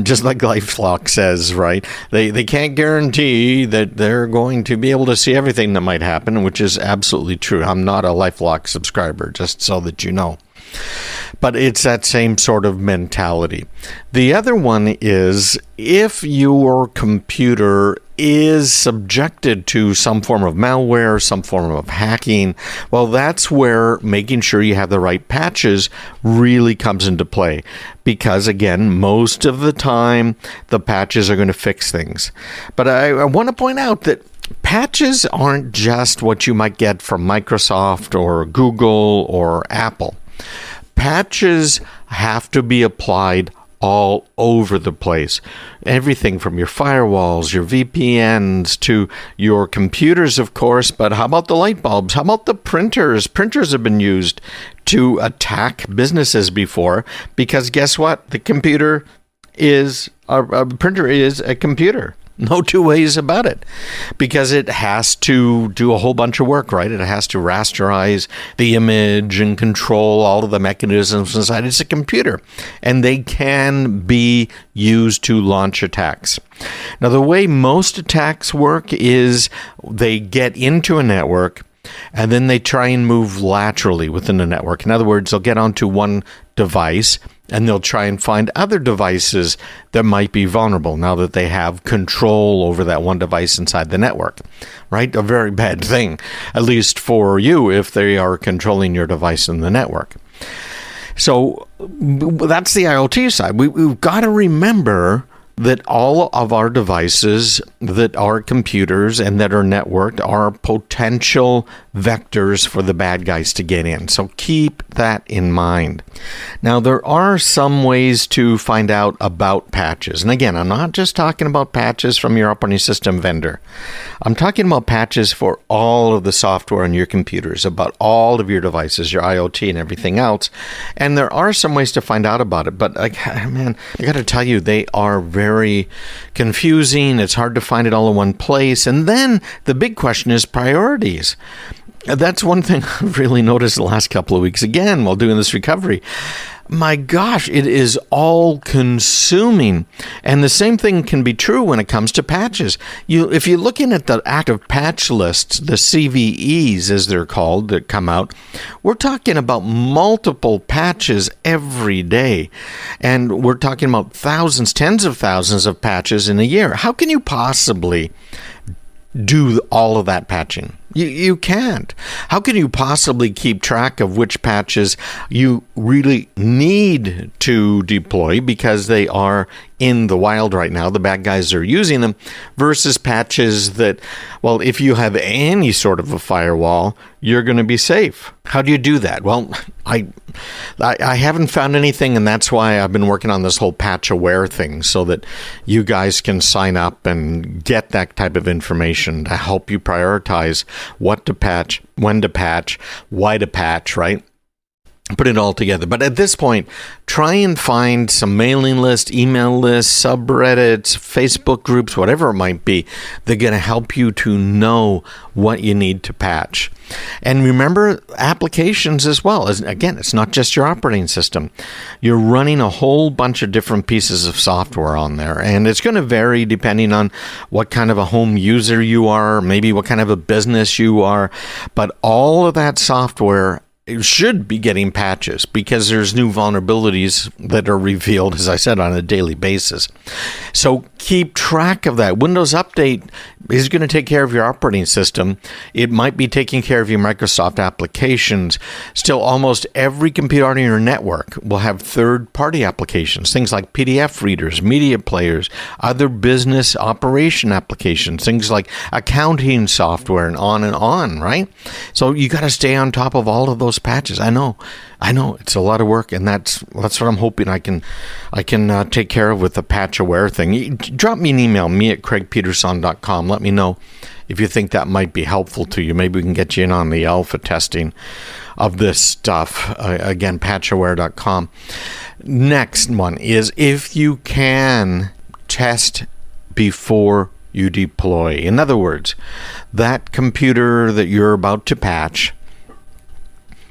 Just like LifeLock says, right? They can't guarantee that they're going to be able to see everything that might happen, which is absolutely true. I'm not a LifeLock subscriber, just so that you know. But it's that same sort of mentality. The other one is if your computer is subjected to some form of malware, some form of hacking, well, that's where making sure you have the right patches really comes into play. Because, again, most of the time, the patches are going to fix things. But I want to point out that patches aren't just what you might get from Microsoft or Google or Apple. Patches have to be applied all over the place. Everything from your firewalls, your VPNs, to your computers, of course. But how about the light bulbs? How about the printers? Printers have been used to attack businesses before, because guess what? The computer is a printer is a computer. No two ways about it, because it has to do a whole bunch of work, right? It has to rasterize the image and control all of the mechanisms inside. It's a computer, and they can be used to launch attacks. Now, the way most attacks work is they get into a network, and then they try and move laterally within the network. In other words, they'll get onto one device, and they'll try and find other devices that might be vulnerable now that they have control over that one device inside the network, right? A very bad thing, at least for you, if they are controlling your device in the network. So that's the IoT side. We've got to remember that all of our devices that are computers and that are networked are potential vectors for the bad guys to get in. So keep that in mind. Now, there are some ways to find out about patches. And again, I'm not just talking about patches from your operating system vendor. I'm talking about patches for all of the software on your computers, about all of your devices, your IoT and everything else. And there are some ways to find out about it. But, I got to tell you, they are very confusing. It's hard to find it all in one place. And then the big question is priorities. That's one thing I've really noticed the last couple of weeks, again, while doing this recovery. My gosh, it is all consuming. And the same thing can be true when it comes to patches. If you're looking at the active patch lists, the CVEs as they're called, that come out, we're talking about multiple patches every day. And we're talking about thousands, tens of thousands of patches in a year. How can you possibly do all of that patching? You can't. How can you possibly keep track of which patches you really need to deploy because they are in the wild right now, the bad guys are using them, versus patches that, well, if you have any sort of a firewall, you're going to be safe? How do you do that? Well, I haven't found anything, and that's why I've been working on this whole patch aware thing, so that you guys can sign up and get that type of information to help you prioritize what to patch, when to patch, why to patch, right? put it all together. But at this point, try and find some mailing lists, email lists, subreddits, Facebook groups, whatever it might be. They're going to help you to know what you need to patch. And remember applications as well. Again, it's not just your operating system. You're running a whole bunch of different pieces of software on there. And it's going to vary depending on what kind of a home user you are, maybe what kind of a business you are. But all of that software should be getting patches because there's new vulnerabilities that are revealed, as I said, on a daily basis. So keep track of that. Windows Update is going to take care of your operating system. It might be taking care of your Microsoft applications. Still, almost every computer on your network will have third-party applications, things like PDF readers, media players, other business operation applications, things like accounting software, and on, right? So you got to stay on top of all of those patches. I know it's a lot of work, and that's what I'm hoping I can take care of with the patch aware thing. Drop me an email, me@craigpeterson.com. Let me know if you think that might be helpful to you. Maybe we can get you in on the alpha testing of this stuff. Again, patchaware.com. Next one is if you can test before you deploy. In other words, that computer that you're about to patch,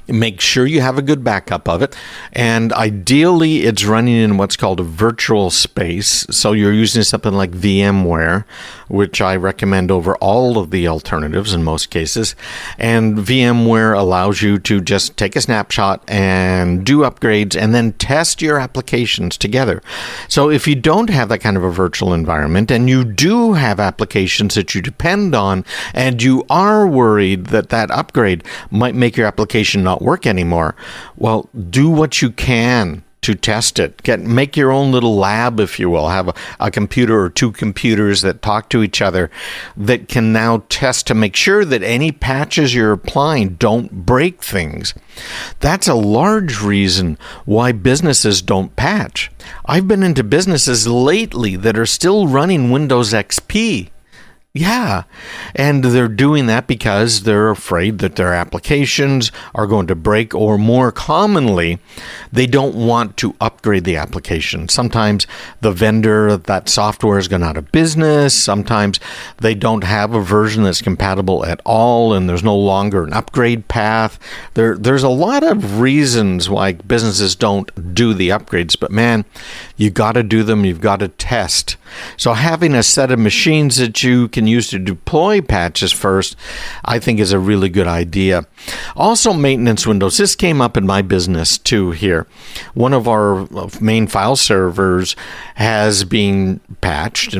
make sure you have a good backup of it. And ideally, it's running in what's called a virtual space. So you're using something like VMware, which I recommend over all of the alternatives in most cases. And VMware allows you to just take a snapshot and do upgrades and then test your applications together. So if you don't have that kind of a virtual environment and you do have applications that you depend on and you are worried that that upgrade might make your application not work anymore, well, do what you can to test it. Make your own little lab, if you will. Have a computer or two computers that talk to each other that can now test to make sure that any patches you're applying don't break things. That's a large reason why businesses don't patch. I've been into businesses lately that are still running Windows XP. Yeah, and they're doing that because they're afraid that their applications are going to break, or more commonly, they don't want to upgrade the application. Sometimes the vendor, that software has gone out of business. Sometimes they don't have a version that's compatible at all, and there's no longer an upgrade path. There's a lot of reasons why businesses don't do the upgrades, but man, you got to do them. You've got to test. So having a set of machines that you can use to deploy patches first, I think is a really good idea. Also, maintenance windows. This came up in my business too here. One of our main file servers has been patched,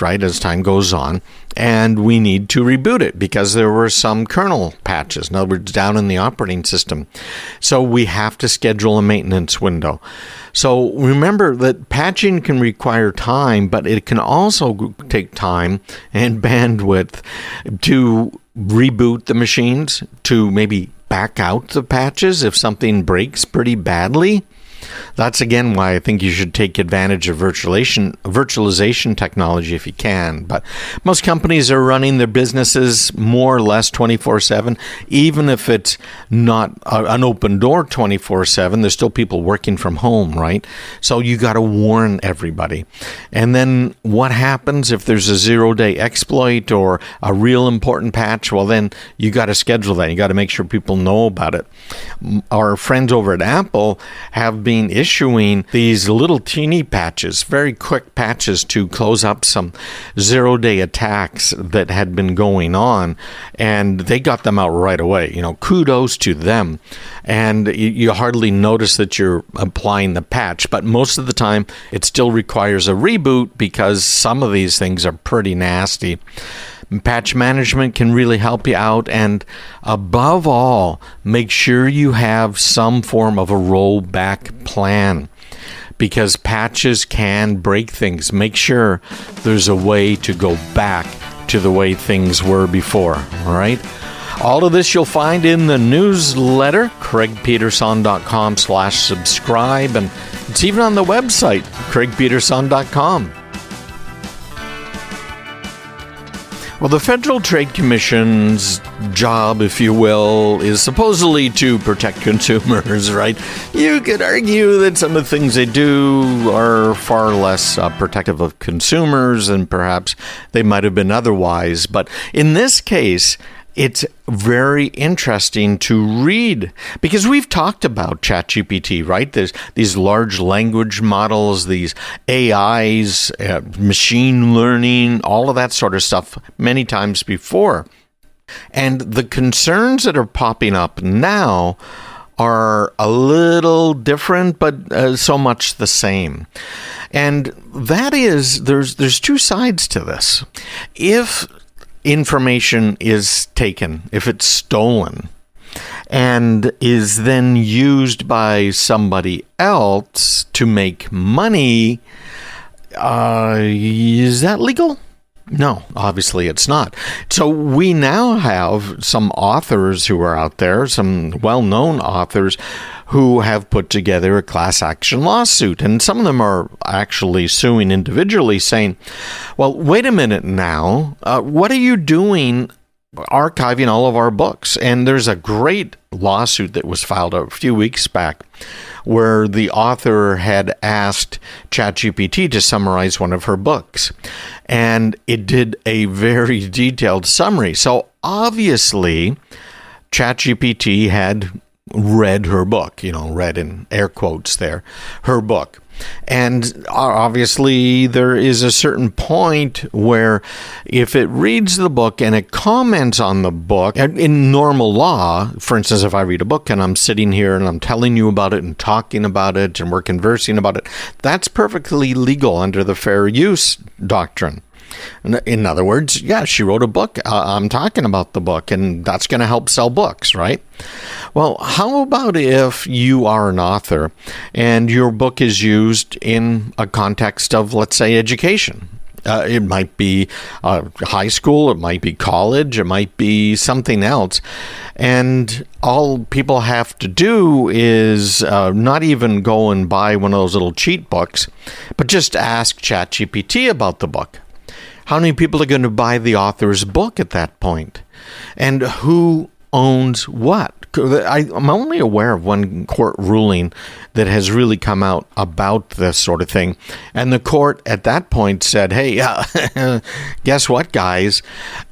right, as time goes on. And we need to reboot it because there were some kernel patches, in other words, down in the operating system. So we have to schedule a maintenance window. So remember that patching can require time, but it can also take time and bandwidth to reboot the machines, to maybe back out the patches if something breaks pretty badly. That's again why I think you should take advantage of virtualization technology if you can. But most companies are running their businesses more or less 24/7. Even if it's not an open door 24/7, there's still people working from home, right? So you got to warn everybody. And then what happens if there's a 0-day exploit or a real important patch? Well, then you got to schedule that. You got to make sure people know about it. Our friends over at Apple have been issuing these little teeny patches, very quick patches to close up some 0-day attacks that had been going on, and they got them out right away. Kudos to them. And you hardly notice that you're applying the patch, but most of the time it still requires a reboot because some of these things are pretty nasty. Patch management can really help you out, and above all, make sure you have some form of a rollback plan because patches can break things. Make sure there's a way to go back to the way things were before, all right? All of this you'll find in the newsletter, craigpeterson.com/subscribe, and it's even on the website, craigpeterson.com. Well, the Federal Trade Commission's job, if you will, is supposedly to protect consumers, right? You could argue that some of the things they do are far less protective of consumers than perhaps they might have been otherwise. But in this case, it's very interesting to read because we've talked about ChatGPT, right? There's these large language models, these AIs, machine learning, all of that sort of stuff many times before. And the concerns that are popping up now are a little different, but so much the same. And that is, there's two sides to this. If information is taken, if it's stolen, and is then used by somebody else to make money, is that legal? No, obviously it's not. So we now have some authors who are out there, some well-known authors who have put together a class action lawsuit. And some of them are actually suing individually saying, well, wait a minute now, what are you doing archiving all of our books? And there's a great lawsuit that was filed a few weeks back where the author had asked ChatGPT to summarize one of her books. And it did a very detailed summary. So obviously, ChatGPT had read her book, read in air quotes there, her book. And obviously there is a certain point where if it reads the book and it comments on the book, in normal law, for instance, if I read a book and I'm sitting here and I'm telling you about it and talking about it and we're conversing about it, that's perfectly legal under the fair use doctrine. In other words, yeah, she wrote a book. I'm talking about the book, and that's going to help sell books, right? Well, how about if you are an author and your book is used in a context of, let's say, education? It might be high school, it might be college, it might be something else. And all people have to do is not even go and buy one of those little cheat books, but just ask ChatGPT about the book. How many people are going to buy the author's book at that point? And who owns what? I'm only aware of one court ruling that has really come out about this sort of thing. And the court at that point said, hey, guess what, guys?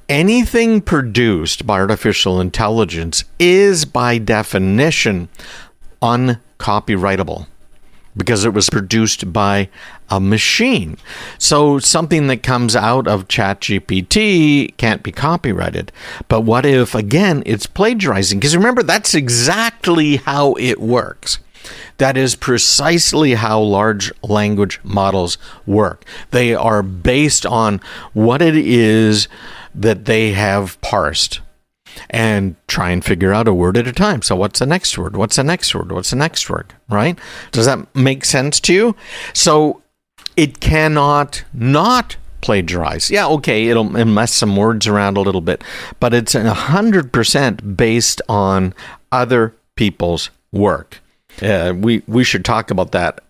Anything produced by artificial intelligence is by definition uncopyrightable, because it was produced by a machine. So something that comes out of ChatGPT can't be copyrighted. But what if, again, it's plagiarizing? Because remember, that's exactly how it works. That is precisely how large language models work. They are based on what it is that they have parsed, and try and figure out a word at a time. So what's the next word? What's the next word? What's the next word? Right? Does that make sense to you? So it cannot not plagiarize. Yeah, okay, it'll mess some words around a little bit, but it's 100% based on other people's work. We should talk about that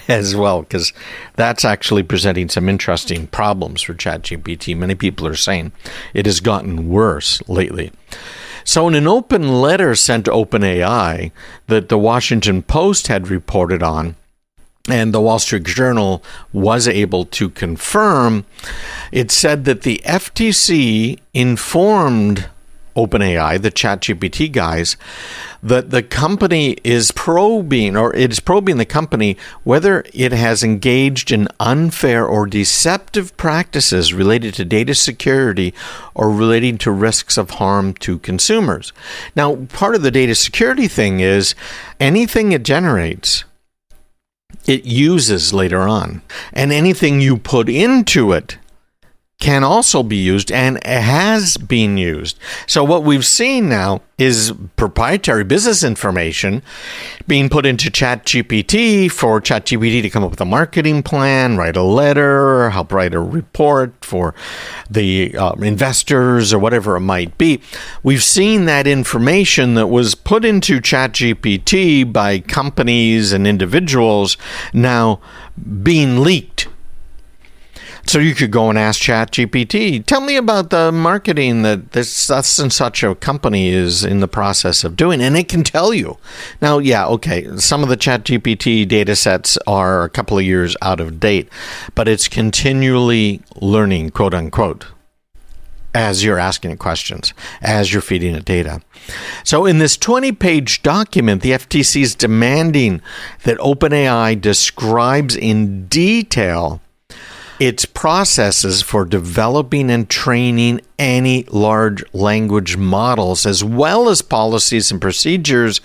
as well, because that's actually presenting some interesting problems for ChatGPT. Many people are saying it has gotten worse lately. So in an open letter sent to OpenAI that the Washington Post had reported on, and the Wall Street Journal was able to confirm, it said that the FTC informed OpenAI, the ChatGPT guys, that the company is probing, or it's probing the company whether it has engaged in unfair or deceptive practices related to data security or relating to risks of harm to consumers. Now, part of the data security thing is anything it generates, it uses later on. And anything you put into it can also be used and has been used. So what we've seen now is proprietary business information being put into ChatGPT for ChatGPT to come up with a marketing plan, write a letter, help write a report for the investors or whatever it might be. We've seen that information that was put into ChatGPT by companies and individuals now being leaked. So you could go and ask ChatGPT, tell me about the marketing that this such and such a company is in the process of doing, and it can tell you. Now, yeah, okay, some of the ChatGPT data sets are a couple of years out of date, but it's continually learning, quote unquote, as you're asking it questions, as you're feeding it data. So in this 20-page document, the FTC is demanding that OpenAI describes in detail its processes for developing and training any large language models, as well as policies and procedures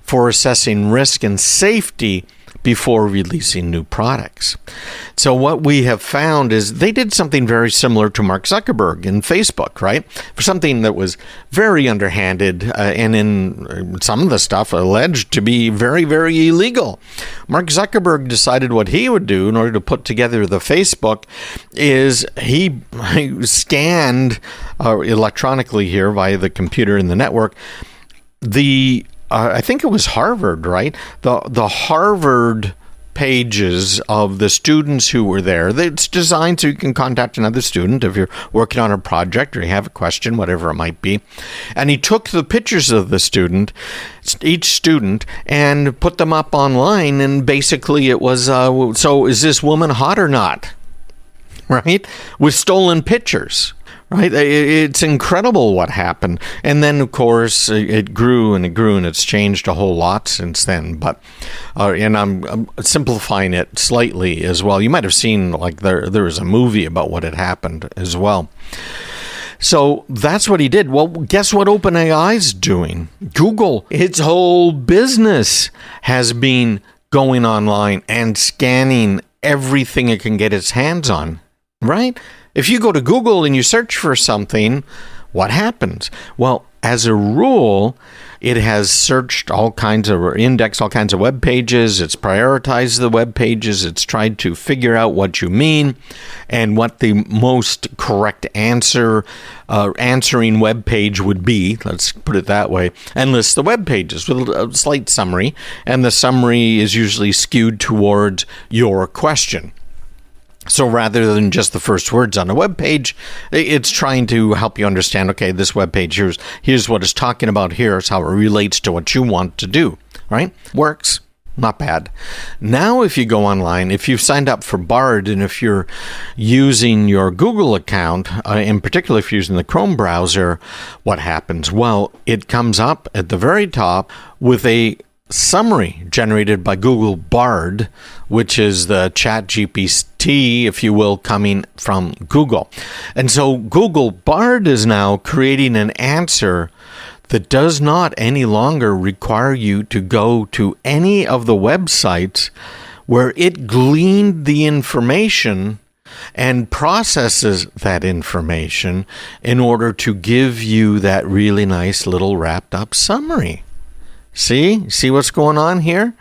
for assessing risk and safety before releasing new products. So what we have found is they did something very similar to Mark Zuckerberg in Facebook, right? For something that was very underhanded and in some of the stuff alleged to be very, very illegal. Mark Zuckerberg decided what he would do in order to put together the Facebook is he scanned electronically here via the computer in the network I think it was Harvard, right? The Harvard pages of the students who were there. It's designed so you can contact another student if you're working on a project or you have a question, whatever it might be. And he took the pictures of each student, and put them up online. And basically it was, so is this woman hot or not? Right? With stolen pictures. Right? It's incredible what happened. And then, of course, it grew and it grew, and it's changed a whole lot since then. But, and I'm simplifying it slightly as well. You might have seen, like, there was a movie about what had happened as well. So that's what he did. Well, guess what OpenAI's doing? Google, its whole business has been going online and scanning everything it can get its hands on, right? If you go to Google and you search for something, what happens? Well, as a rule, it has searched indexed all kinds of web pages. It's prioritized the web pages. It's tried to figure out what you mean and what the most correct answering web page would be. Let's put it that way. And lists the web pages with a slight summary. And the summary is usually skewed towards your question. So rather than just the first words on a web page, it's trying to help you understand, okay, this web page, here's what it's talking about, here's how it relates to what you want to do, right? Works. Not bad. Now, if you go online, if you've signed up for Bard, and if you're using your Google account, in particular if you're using the Chrome browser, what happens? Well, it comes up at the very top with a summary generated by Google Bard, which is the ChatGPT, if you will, coming from Google. And so Google Bard is now creating an answer that does not any longer require you to go to any of the websites where it gleaned the information and processes that information in order to give you that really nice little wrapped up summary. See what's going on here?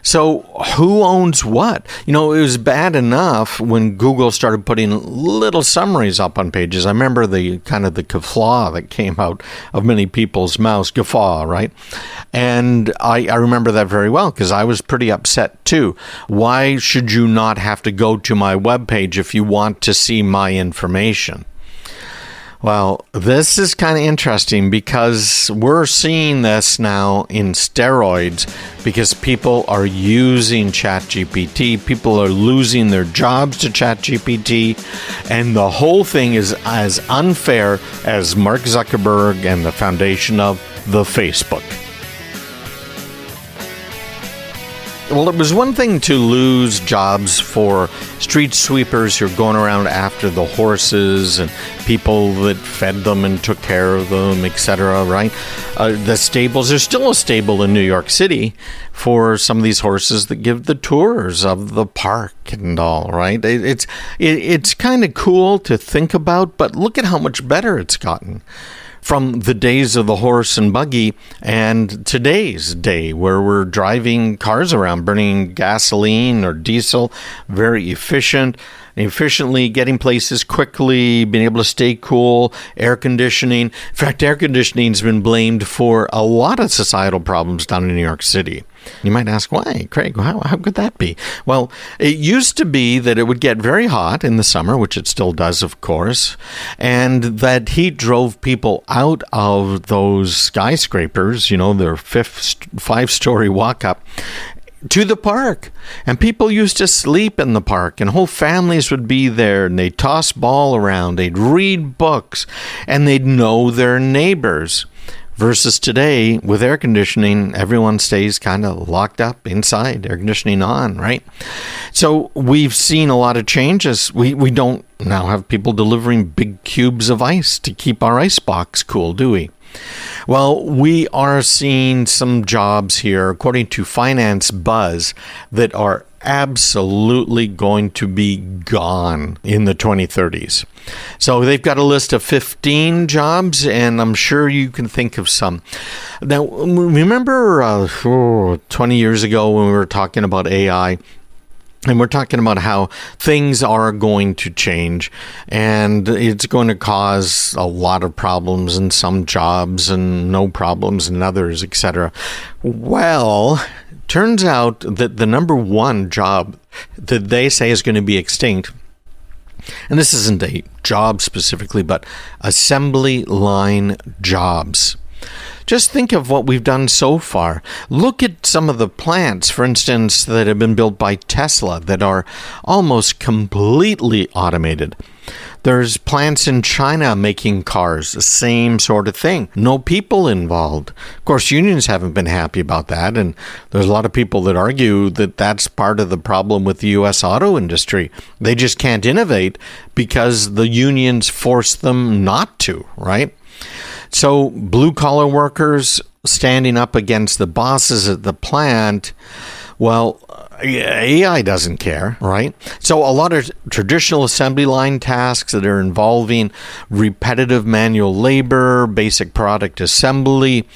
So who owns what? You know, it was bad enough when Google started putting little summaries up on pages. I remember the guffaw that came out of many people's mouths, guffaw, right? And I remember that very well because I was pretty upset too. Why should you not have to go to my webpage if you want to see my information? Well, this is kind of interesting because we're seeing this now in steroids because people are using ChatGPT. People are losing their jobs to ChatGPT. And the whole thing is as unfair as Mark Zuckerberg and the foundation of the Facebook. Well, it was one thing to lose jobs for street sweepers who are going around after the horses and people that fed them and took care of them, etc., right? The stables, there's still a stable in New York City for some of these horses that give the tours of the park and all, right? It's kind of cool to think about, but look at how much better it's gotten. From the days of the horse and buggy and today's day where we're driving cars around, burning gasoline or diesel, very efficient. efficiently, getting places quickly, being able to stay cool, air conditioning. In fact, air conditioning has been blamed for a lot of societal problems down in New York City. You might ask, why, Craig? How could that be? Well, it used to be that it would get very hot in the summer, which it still does, of course, and that heat drove people out of those skyscrapers, their five-story walk-up, to the park. And people used to sleep in the park, and whole families would be there, and they'd toss ball around, they'd read books, and they'd know their neighbors. Versus today, with air conditioning, everyone stays kind of locked up inside, air conditioning on, right? So we've seen a lot of changes. We don't now have people delivering big cubes of ice to keep our ice box cool, do we? Well, we are seeing some jobs here, according to Finance Buzz, that are absolutely going to be gone in the 2030s. So they've got a list of 15 jobs, and I'm sure you can think of some. Now, remember 20 years ago when we were talking about AI? And we're talking about how things are going to change, and it's going to cause a lot of problems in some jobs and no problems in others, etc. Well, turns out that the number one job that they say is going to be extinct, and this isn't a job specifically, but assembly line jobs. Just think of what we've done so far. Look at some of the plants, for instance, that have been built by Tesla that are almost completely automated. There's plants in China making cars, the same sort of thing. No people involved. Of course, unions haven't been happy about that, and there's a lot of people that argue that that's part of the problem with the U.S. auto industry. They just can't innovate because the unions force them not to, right? So blue-collar workers standing up against the bosses at the plant, well, AI doesn't care, right? So a lot of traditional assembly line tasks that are involving repetitive manual labor, basic product assembly,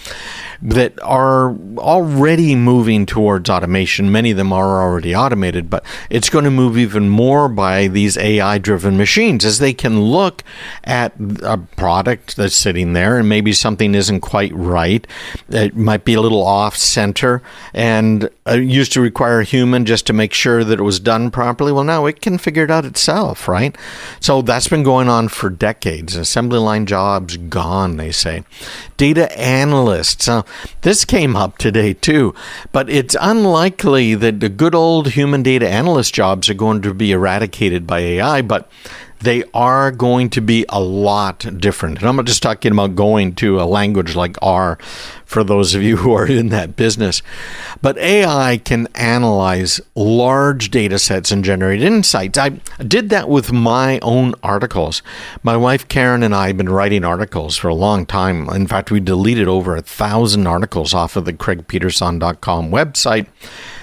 that are already moving towards automation. Many of them are already automated, but it's going to move even more by these AI-driven machines as they can look at a product that's sitting there and maybe something isn't quite right. It might be a little off-center and used to require a human just to make sure that it was done properly. Well, now it can figure it out itself, right? So that's been going on for decades. Assembly line jobs gone, they say. Data analysts. This came up today too, but it's unlikely that the good old human data analyst jobs are going to be eradicated by AI, but they are going to be a lot different. And I'm not just talking about going to a language like R for those of you who are in that business. But AI can analyze large data sets and generate insights. I did that with my own articles. My wife Karen and I have been writing articles for a long time. In fact, we deleted over 1,000 articles off of the CraigPeterson.com website,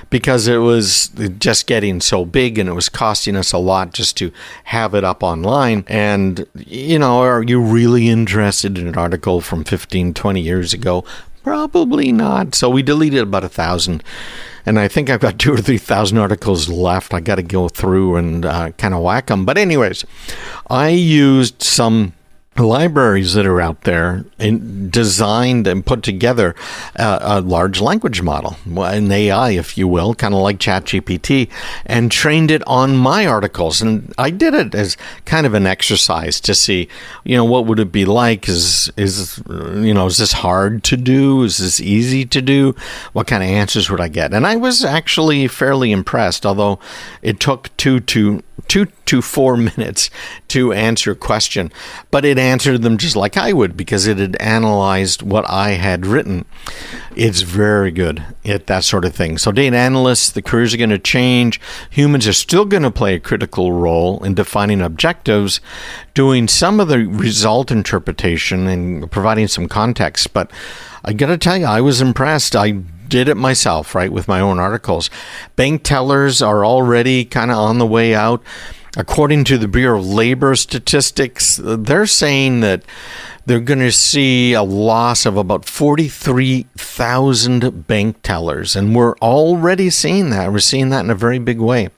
because it was just getting so big and it was costing us a lot just to have it up online. And, are you really interested in an article from 15, 20 years ago? Probably not. So we deleted about 1,000. And I think I've got 2,000 or 3,000 articles left. I got to go through and kind of whack them. But anyways, I used some libraries that are out there and designed and put together a large language model, an AI, if you will, kind of like ChatGPT, and trained it on my articles. And I did it as kind of an exercise to see, what would it be like? Is this hard to do? Is this easy to do? What kind of answers would I get? And I was actually fairly impressed, although it took 2 to 4 minutes to answer a question, but it answered them just like I would because it had analyzed what I had written. It's very good at that sort of thing. So data analysts, the careers are going to change. Humans are still going to play a critical role in defining objectives, doing some of the result interpretation and providing some context. But I got to tell you, I was impressed. I did it myself, right, with my own articles. Bank tellers are already kind of on the way out. According to the Bureau of Labor Statistics, they're saying that they're going to see a loss of about 43,000 bank tellers. And we're already seeing that. We're seeing that in a very big way,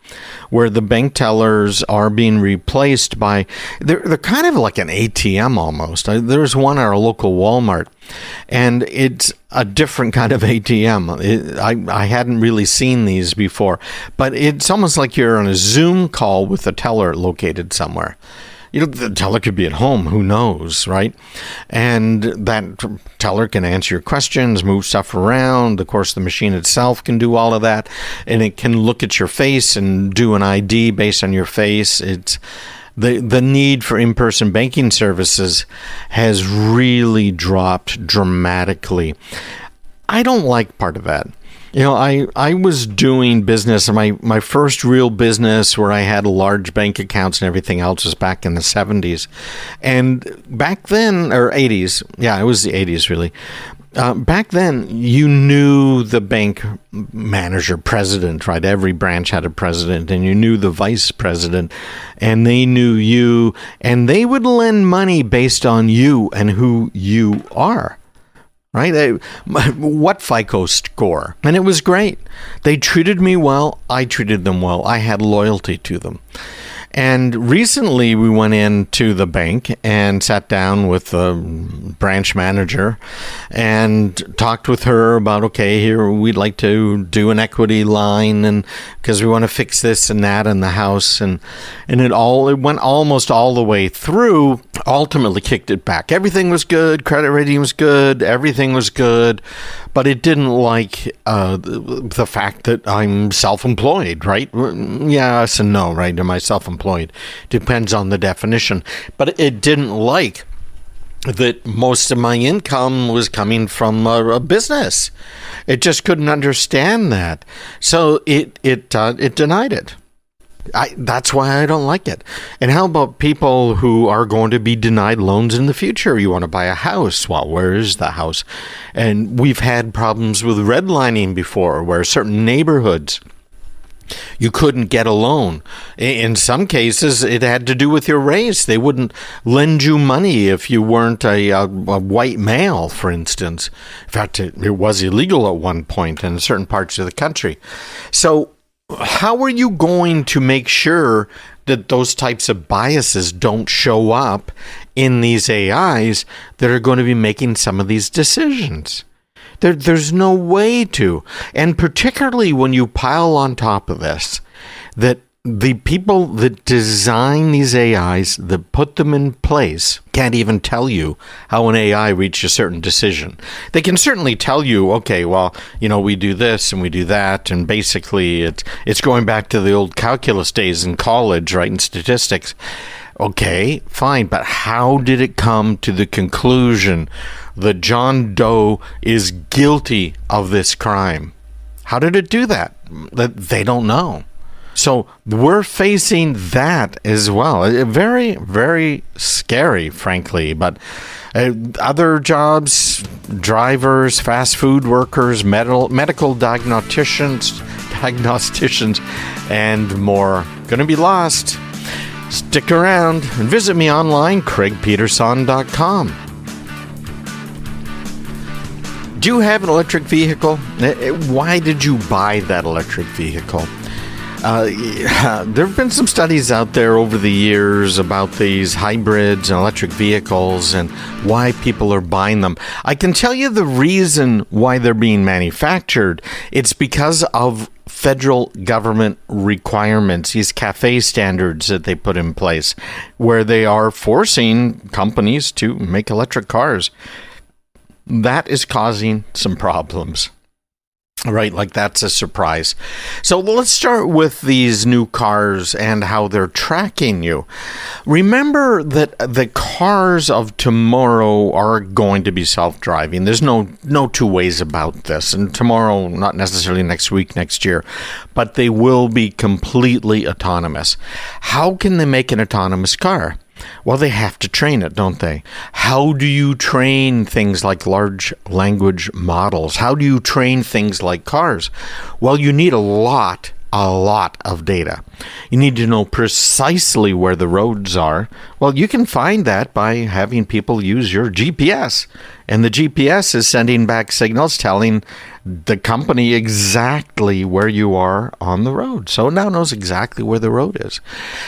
where the bank tellers are being replaced by, they're kind of like an ATM almost. There's one at our local Walmart, and it's a different kind of ATM. I hadn't really seen these before, but it's almost like you're on a Zoom call with a teller located somewhere. The teller could be at home, who knows, right? And that teller can answer your questions, move stuff around. Of course, the machine itself can do all of that, and it can look at your face and do an ID based on your face. It's the need for in-person banking services has really dropped dramatically. I don't like part of that. I was doing business, and my first real business where I had large bank accounts and everything else was back in the 70s. And back then, or 80s, yeah, it was the 80s really. Back then, you knew the bank manager, president, right? Every branch had a president, and you knew the vice president, and they knew you, and they would lend money based on you and who you are. Right? What FICO score? And it was great. They treated me well. I treated them well. I had loyalty to them. And recently we went into the bank and sat down with the branch manager and talked with her about, okay, here we'd like to do an equity line, and because we want to fix this and that in the house. And it went almost all the way through, ultimately kicked it back. Everything was good. Credit rating was good. Everything was good. But it didn't like the fact that I'm self-employed, right? Yes and no, right? Am I self-employed? Depends on the definition. But it didn't like that most of my income was coming from a business. It just couldn't understand that. So it denied it. That's why I don't like it. And how about people who are going to be denied loans in the future? You want to buy a house. Well, where is the house? And we've had problems with redlining before, where certain neighborhoods, you couldn't get a loan. In some cases, it had to do with your race. They wouldn't lend you money if you weren't a white male, for instance. In fact, it was illegal at one point in certain parts of the country. So how are you going to make sure that those types of biases don't show up in these AIs that are going to be making some of these decisions? There's no way to. And particularly when you pile on top of this, that the people that design these AIs, that put them in place, can't even tell you how an AI reached a certain decision. They can certainly tell you, okay, well, we do this and we do that, and basically it's going back to the old calculus days in college, right, in statistics. Okay, fine, but how did it come to the conclusion that John Doe is guilty of this crime? How did it do that? They don't know. So we're facing that as well. Very, very scary, frankly. But other jobs, drivers, fast food workers, medical diagnosticians, and more, going to be lost. Stick around and visit me online, craigpeterson.com. Do you have an electric vehicle? Why did you buy that electric vehicle? There have been some studies out there over the years about these hybrids and electric vehicles and why people are buying them. I can tell you the reason why they're being manufactured. It's because of federal government requirements, these CAFE standards that they put in place, where they are forcing companies to make electric cars. That is causing some problems. Right, like that's a surprise. So let's start with these new cars and how they're tracking you. Remember that the cars of tomorrow are going to be self-driving. There's no two ways about this. And tomorrow, not necessarily next week, next year, but they will be completely autonomous. How can they make an autonomous car? Well, they have to train it, don't they? How do you train things like large language models? How do you train things like cars? Well, you need a lot of data. You need to know precisely where the roads are, Well, you can find that by having people use your GPS. And the GPS is sending back signals telling the company exactly where you are on the road. So it now knows exactly where the road is.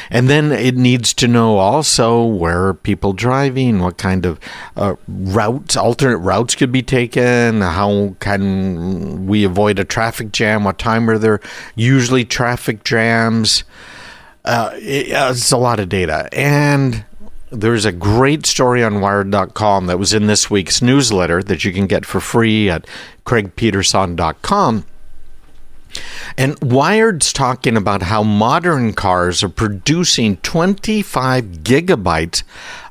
And then it needs to know also where are people driving, what kind of routes, alternate routes could be taken, how can we avoid a traffic jam, what time are there usually traffic jams. It's a lot of data. And there's a great story on Wired.com that was in this week's newsletter that you can get for free at craigpeterson.com. And Wired's talking about how modern cars are producing 25 gigabytes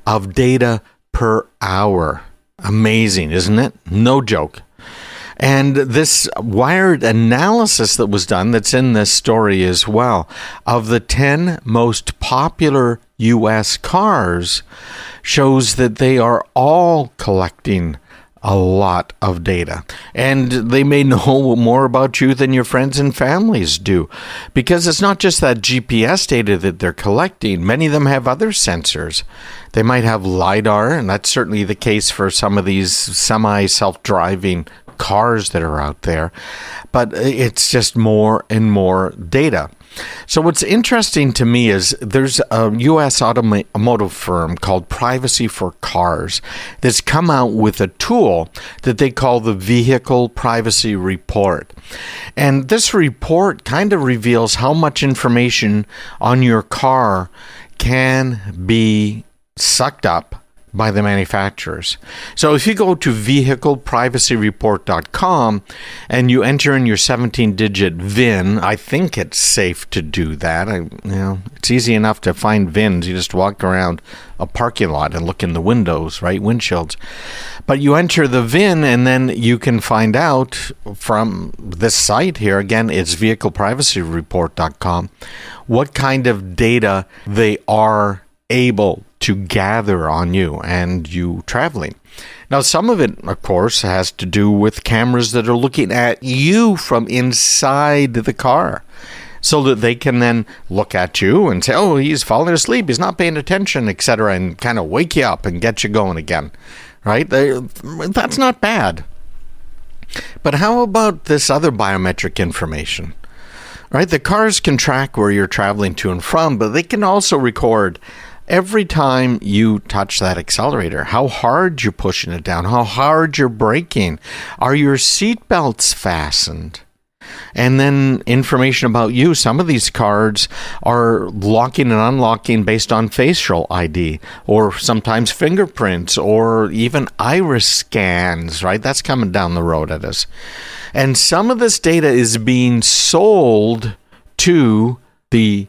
of data per hour. Amazing, isn't it? No joke. And this Wired analysis that was done, that's in this story as well, of the 10 most popular U.S. cars, shows that they are all collecting a lot of data. And they may know more about you than your friends and families do. Because it's not just that GPS data that they're collecting. Many of them have other sensors. They might have LiDAR, and that's certainly the case for some of these semi-self-driving cars that are out there, but it's just more and more data. So what's interesting to me is there's a U.S. automotive firm called Privacy for Cars that's come out with a tool that they call the Vehicle Privacy Report. And this report kind of reveals how much information on your car can be sucked up by the manufacturers. So if you go to vehicleprivacyreport.com and you enter in your 17-digit VIN, I think it's safe to do that. It's easy enough to find VINs. You just walk around a parking lot and look in the windows, right? Windshields. But you enter the VIN and then you can find out from this site here, again, it's vehicleprivacyreport.com, what kind of data they are able to gather on you and you traveling. Now, some of it, of course, has to do with cameras that are looking at you from inside the car so that they can then look at you and say, oh, he's falling asleep, he's not paying attention, etc., and kind of wake you up and get you going again, right? That's not bad. But how about this other biometric information? Right? The cars can track where you're traveling to and from, but they can also record every time you touch that accelerator, how hard you're pushing it down, how hard you're braking, are your seat belts fastened? And then information about you. Some of these cards are locking and unlocking based on facial ID, or sometimes fingerprints, or even iris scans, right? That's coming down the road at us. And some of this data is being sold to the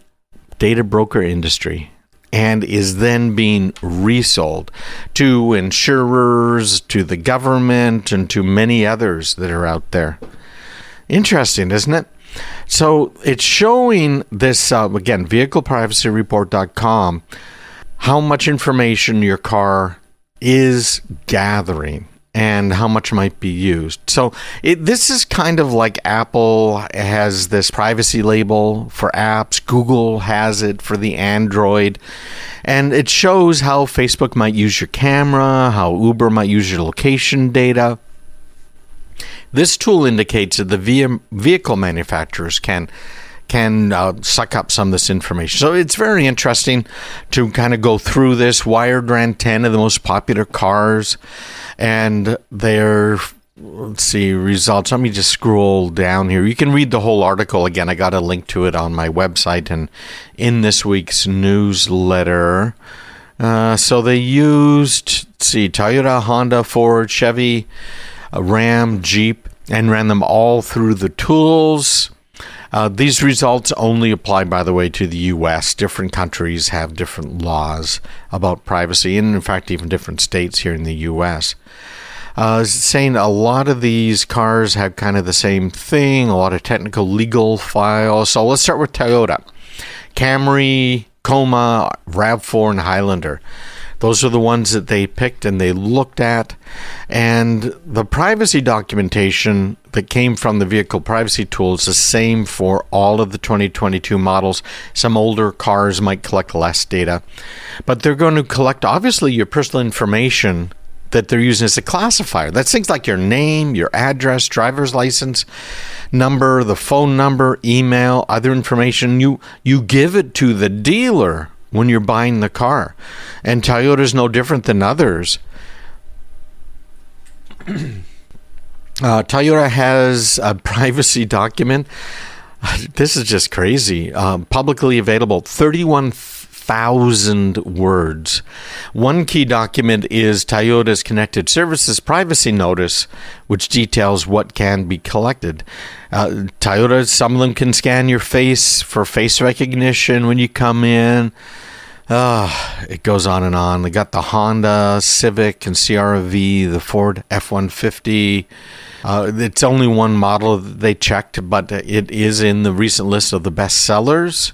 data broker industry and is then being resold to insurers, to the government, and to many others that are out there. Interesting, isn't it? So it's showing this, again, vehicleprivacyreport.com, how much information your car is gathering and how much might be used. So this is kind of like Apple has this privacy label for apps. Google has it for the Android. And it shows how Facebook might use your camera, how Uber might use your location data. This tool indicates that the vehicle manufacturers can suck up some of this information. So it's very interesting to kind of go through this. Wired ran 10 of the most popular cars and their, results. Let me just scroll down here. You can read the whole article. Again, I got a link to it on my website and in this week's newsletter. So they used, Toyota, Honda, Ford, Chevy, Ram, Jeep, and ran them all through the tools. These results only apply, by the way, to the U.S. Different countries have different laws about privacy, and in fact, even different states here in the U.S. Saying a lot of these cars have kind of the same thing, a lot of technical legal files. So let's start with Toyota. Camry, Coma, RAV4, and Highlander. Those are the ones that they picked and they looked at. And the privacy documentation that came from the vehicle privacy tool is the same for all of the 2022 models. Some older cars might collect less data, but they're going to collect, obviously, your personal information that they're using as a classifier. That's things like your name, your address, driver's license number, the phone number, email, other information. You give it to the dealer when you're buying the car. And Toyota is no different than others. Toyota has a privacy document. This is just crazy. Publicly available, 31,000 words. One key document is Toyota's Connected Services Privacy Notice, which details what can be collected. Toyota, some of them can scan your face for face recognition when you come in. It goes on and on. They got the Honda Civic and CR-V, the Ford F-150. It's only one model that they checked, but it is in the recent list of the best sellers.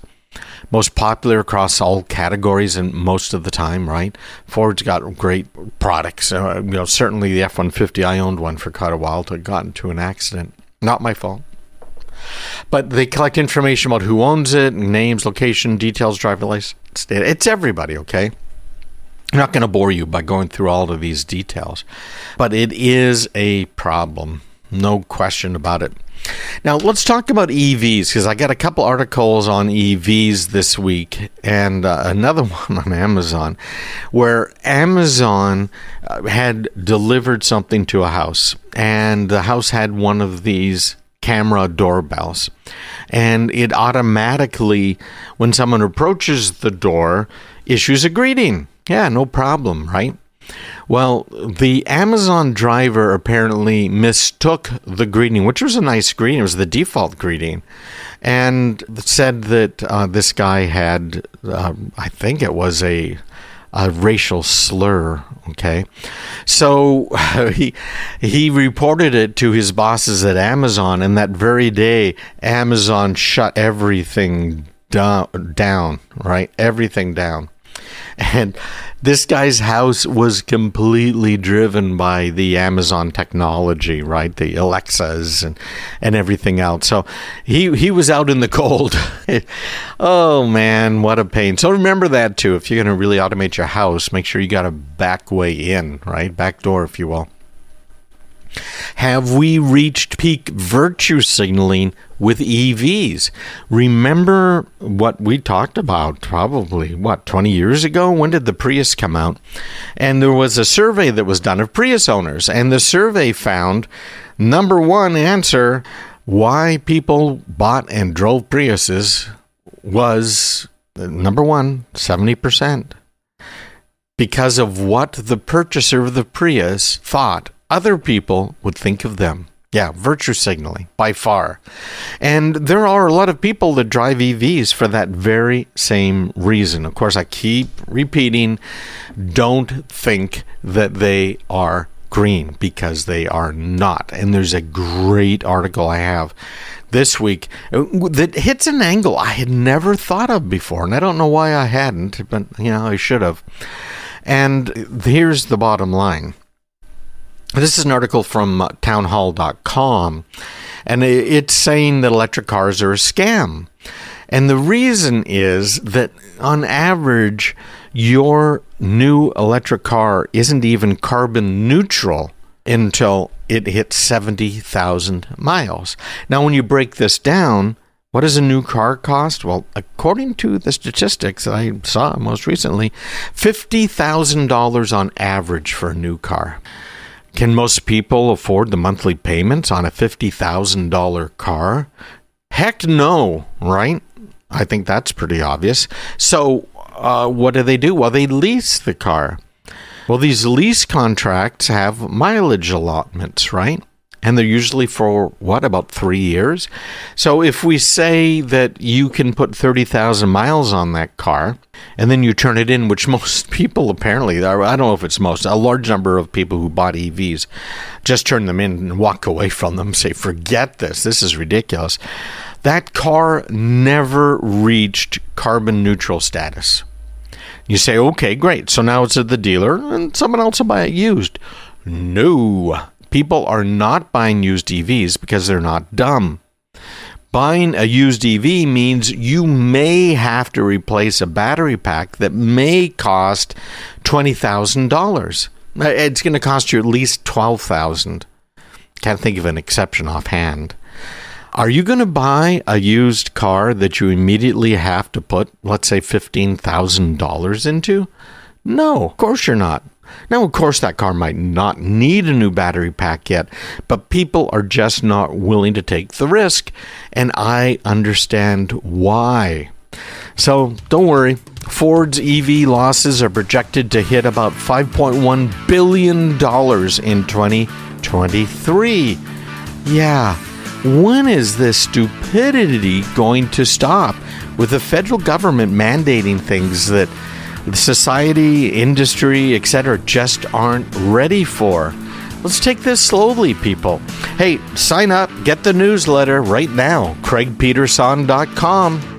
Most popular across all categories and most of the time, right? Ford's got great products. Certainly the F-150, I owned one for quite a while till it got into an accident. Not my fault. But they collect information about who owns it, names, location, details, driver license data. It's everybody, okay? I'm not going to bore you by going through all of these details. But it is a problem. No question about it. Now, let's talk about EVs, because I got a couple articles on EVs this week and another one on Amazon, where Amazon had delivered something to a house, and the house had one of these camera doorbells, and it automatically, when someone approaches the door, issues a greeting. Yeah, no problem, right? Well, the Amazon driver apparently mistook the greeting, which was a nice greeting. It was the default greeting, and said that this guy had, I think it was a racial slur. Okay, so he reported it to his bosses at Amazon, and that very day, Amazon shut everything down, right? Everything down. And this guy's house was completely driven by the Amazon technology, right? The Alexas and everything else. So he was out in the cold. Oh, man, what a pain. So remember that, too. If you're going to really automate your house, make sure you got a back way in, right? Back door, if you will. Have we reached peak virtue signaling with EVs? Remember what we talked about probably, 20 years ago? When did the Prius come out? And there was a survey that was done of Prius owners, and the survey found number one answer why people bought and drove Priuses was number one, 70%. Because of what the purchaser of the Prius thought other people would think of them. Yeah, virtue signaling, by far. And there are a lot of people that drive EVs for that very same reason. Of course, I keep repeating, don't think that they are green, because they are not. And there's a great article I have this week that hits an angle I had never thought of before. And I don't know why I hadn't, but I should have. And here's the bottom line. This is an article from townhall.com, and it's saying that electric cars are a scam. And the reason is that, on average, your new electric car isn't even carbon neutral until it hits 70,000 miles. Now, when you break this down, what does a new car cost? Well, according to the statistics that I saw most recently, $50,000 on average for a new car. Can most people afford the monthly payments on a $50,000 car? Heck no, right? I think that's pretty obvious. So what do? Well, they lease the car. Well, these lease contracts have mileage allotments, right? And they're usually for, about 3 years? So if we say that you can put 30,000 miles on that car, and then you turn it in, which most people apparently, I don't know if it's most, a large number of people who bought EVs just turn them in and walk away from them, say, forget this is ridiculous. That car never reached carbon neutral status. You say, okay, great. So now it's at the dealer and someone else will buy it used. No, people are not buying used EVs because they're not dumb. Buying a used EV means you may have to replace a battery pack that may cost $20,000. It's going to cost you at least $12,000. Can't think of an exception offhand. Are you going to buy a used car that you immediately have to put, let's say, $15,000 into? No, of course you're not. Now, of course, that car might not need a new battery pack yet, but people are just not willing to take the risk, and I understand why. So don't worry, Ford's EV losses are projected to hit about $5.1 billion in 2023. Yeah, when is this stupidity going to stop with the federal government mandating things that society, industry, etc. just aren't ready for? Let's take this slowly, people. Hey, sign up, get the newsletter right now, craigpeterson.com.